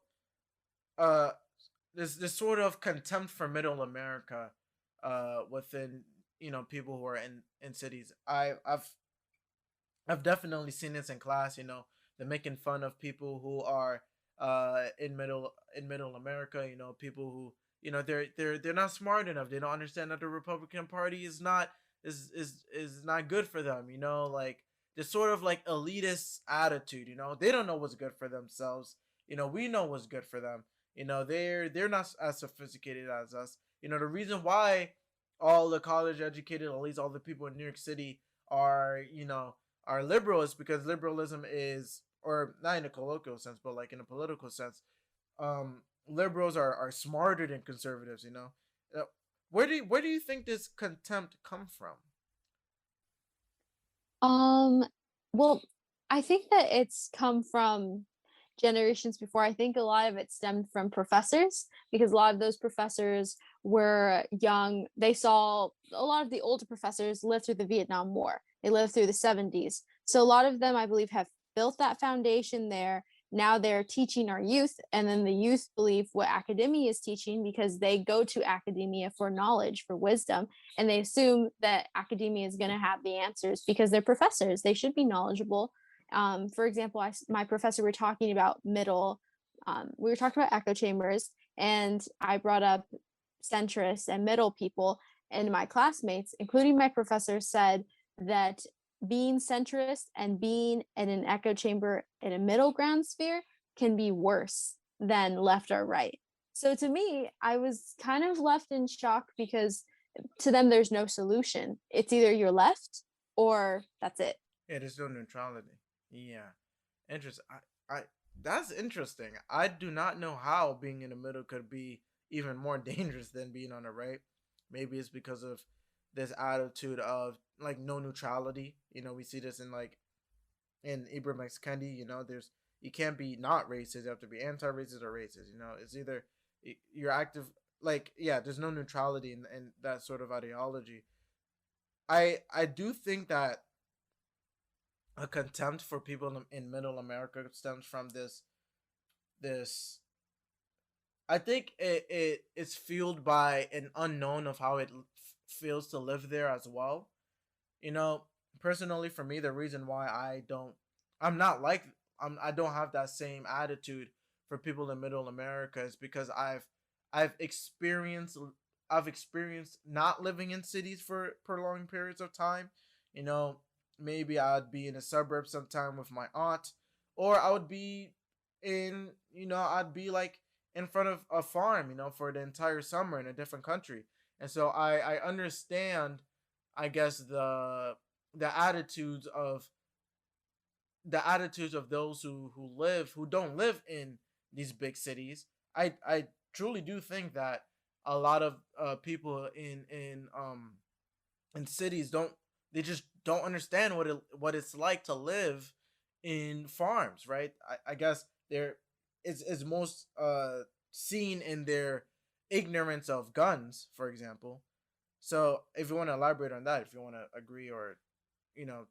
uh this sort of contempt for middle America within, you know, people who are in cities. I've definitely seen this in class. You know, they're making fun of people who are in middle America. You know, people who, you know, they're not smart enough. They don't understand that the Republican Party is not good for them. You know, like this sort of like elitist attitude. You know, they don't know what's good for themselves. You know, we know what's good for them. You know, they're not as sophisticated as us. You know, the reason why all the college educated, at least all the people in New York City, are, you know, are liberal is because liberalism is, or not in a colloquial sense, but like in a political sense, liberals are smarter than conservatives. You know, uh, where do you think this contempt come from? Um, well, I think that it's come from generations before. I think a lot of it stemmed from professors because a lot of those professors were young. They saw a lot of the older professors live through the Vietnam War. They lived through the 70s. So a lot of them, I believe, have built that foundation there. Now they're teaching our youth, and then the youth believe what academia is teaching because they go to academia for knowledge, for wisdom, and they assume that academia is going to have the answers because they're professors. They should be knowledgeable. For example, my professor were talking about middle. We were talking about echo chambers, and I brought up centrists and middle people, and my classmates, including my professor, said that being centrist and being in an echo chamber in a middle ground sphere can be worse than left or right. So to me, I was kind of left in shock because to them, there's no solution. It's either you're left or that's it. Yeah, there's no neutrality. Yeah, interesting. I that's interesting. I do not know how being in the middle could be even more dangerous than being on the right. Maybe it's because of this attitude of like no neutrality. You know, we see this in like in Ibram X Kendi. You know, there's, you can't be not racist. You have to be anti-racist or racist. You know, it's either you're active. Like, yeah, there's no neutrality in that sort of ideology. I do think that a contempt for people in middle America stems from this. I think it's fueled by an unknown of how it feels to live there as well. You know, personally for me, the reason why I'm not like I don't have that same attitude for people in middle America is because I've experienced I've experienced not living in cities for prolonged periods of time. You know, maybe I'd be in a suburb sometime with my aunt, or I would be in, you know, I'd be like in front of a farm, for the entire summer in a different country. And so I understand, I guess, the attitudes of those who don't live in these big cities. I truly do think that a lot of people in cities don't they just don't understand what it's like to live in farms, right? I guess they're is most seen in their ignorance of guns, for example. So if you want to elaborate on that, if you want to agree, or you know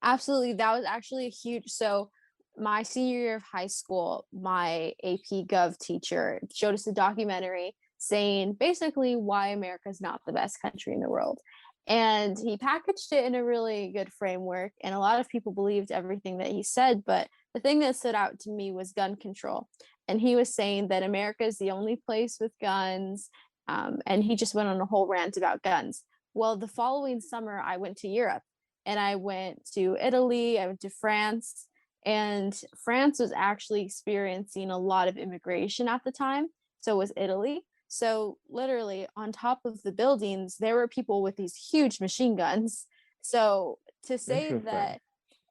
Absolutely. That was actually a huge so my senior year of high school, my AP Gov teacher showed us a documentary saying basically why America is not the best country in the world. And he packaged it in a really good framework, and a lot of people believed everything that he said. But the thing that stood out to me was gun control. And he was saying that America is the only place with guns. And he just went on a whole rant about guns. Well, the following summer, I went to Europe and I went to Italy, I went to France, and France was actually experiencing a lot of immigration at the time. So was Italy. So literally on top of the buildings, there were people with these huge machine guns. So to say Interesting. that,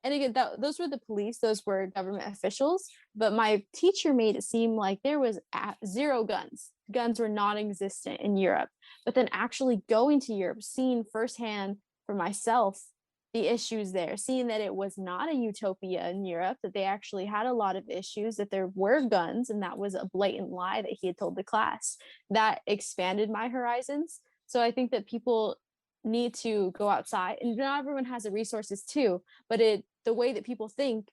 and again, those were the police, those were government officials, but my teacher made it seem like there was zero guns. Guns were non-existent in Europe. But then actually going to Europe, seeing firsthand for myself the issues there, seeing that it was not a utopia in Europe, that they actually had a lot of issues, that there were guns, and that was a blatant lie that he had told the class. That expanded my horizons. So I think that people need to go outside, and not everyone has the resources too, but the way that people think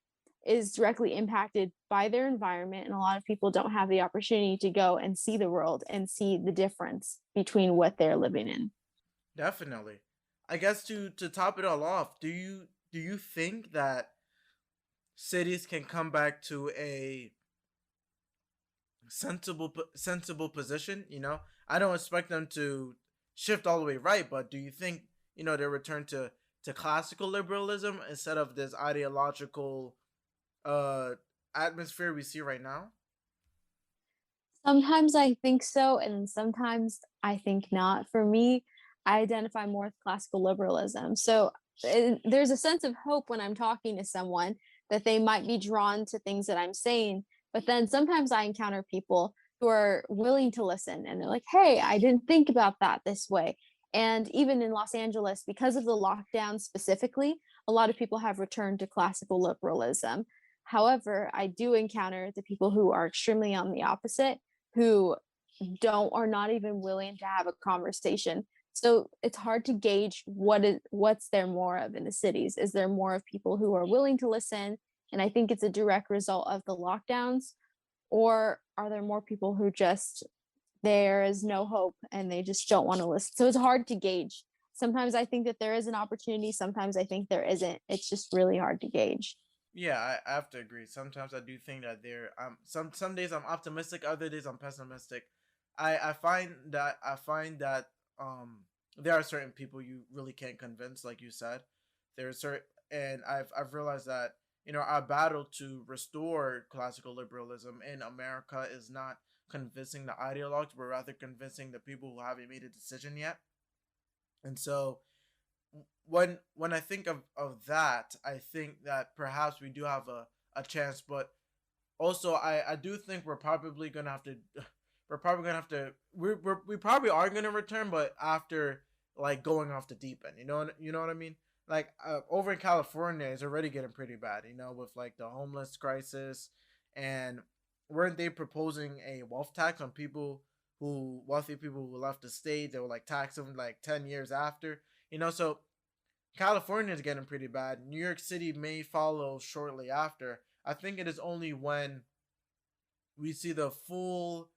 is directly impacted by their environment, and a lot of people don't have the opportunity to go and see the world and see the difference between what they're living in. definitely. I guess to top it all off, do you think that cities can come back to a sensible position? I don't expect them to shift all the way right, but do you think they return to classical liberalism instead of this ideological uh atmosphere we see right now? Sometimes I think so, and sometimes I think not. For me, I identify more with classical liberalism. So there's a sense of hope when I'm talking to someone that they might be drawn to things that I'm saying. But then sometimes I encounter people who are willing to listen and they're like, hey, I didn't think about that this way. And even in Los Angeles, because of the lockdown specifically, a lot of people have returned to classical liberalism. However, I do encounter the people who are extremely on the opposite, who don't are not even willing to have a conversation. So it's hard to gauge what's there more of in the cities. Is there more of people who are willing to listen? And I think it's a direct result of the lockdowns, or are there more people who just there is no hope and they just don't want to listen? So it's hard to gauge. Sometimes I think that there is an opportunity, sometimes I think there isn't. It's just really hard to gauge. Yeah, I have to agree. Sometimes I do think that there some days I'm optimistic, other days I'm pessimistic. I find that there are certain people you really can't convince, like you said. There's certain and I've realized that our battle to restore classical liberalism in America is not convincing the ideologues, but rather convincing the people who haven't made a decision yet. And so when I think of that, I think that perhaps we do have a chance, but also I do think we probably are gonna return, but after like going off the deep end, you know what I mean? Like over in California, it's already getting pretty bad, with like the homeless crisis, and weren't they proposing a wealth tax on wealthy people who left the state? They were like tax them like 10 years after, so California is getting pretty bad. New York City may follow shortly after. I think it is only when we see the full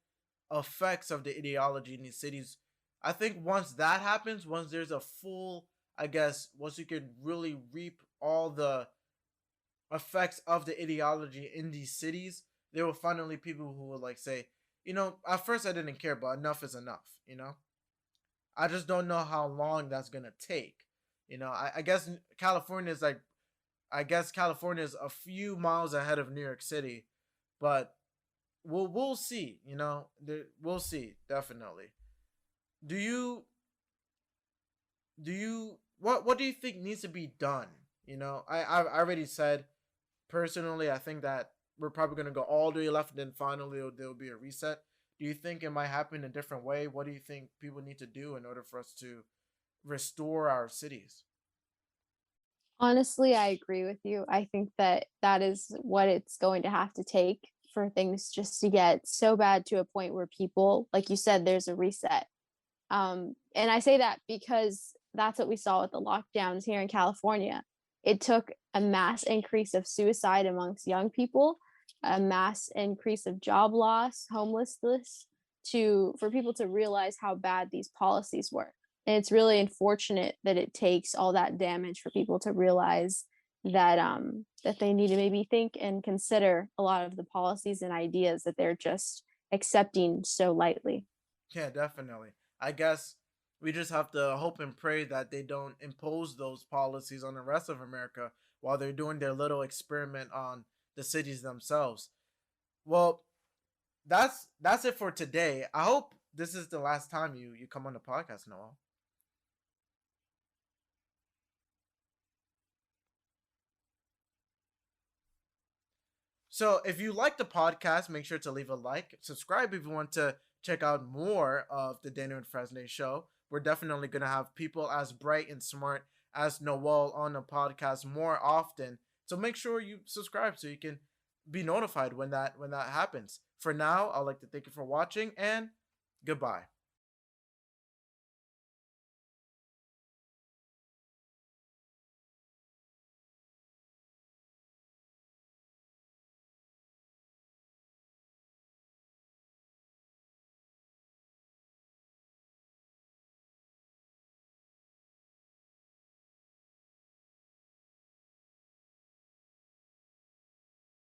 effects of the ideology in these cities. I think once that happens, once there's a full, I guess, once you can really reap all the effects of the ideology in these cities, there will finally people who will like say, at first I didn't care, but enough is enough. I just don't know how long that's gonna take. I guess California is like I guess California is a few miles ahead of New York City, but we'll see. We'll see, definitely. Do you what do you think needs to be done? I already said, personally, I think that we're probably gonna go all the way left, and then finally there'll be a reset. Do you think it might happen a different way? What do you think people need to do in order for us to restore our cities? Honestly, I agree with you. I think that that is what it's going to have to take for things just to get so bad to a point where people, like you said, there's a reset. And I say that because that's what we saw with the lockdowns here in California. It took a mass increase of suicide amongst young people, a mass increase of job loss, homelessness, to for people to realize how bad these policies were. And it's really unfortunate that it takes all that damage for people to realize that they need to maybe think and consider a lot of the policies and ideas that they're just accepting so lightly. Yeah, definitely. I guess we just have to hope and pray that they don't impose those policies on the rest of America while they're doing their little experiment on the cities themselves. Well, that's it for today. I hope this is the last time you come on the podcast, Noel. So if you like the podcast, make sure to leave a like, subscribe if you want to check out more of the Daniel and Fresnay show. We're definitely gonna have people as bright and smart as Noel on the podcast more often. So make sure you subscribe so you can be notified when that happens. For now, I'd like to thank you for watching, and goodbye.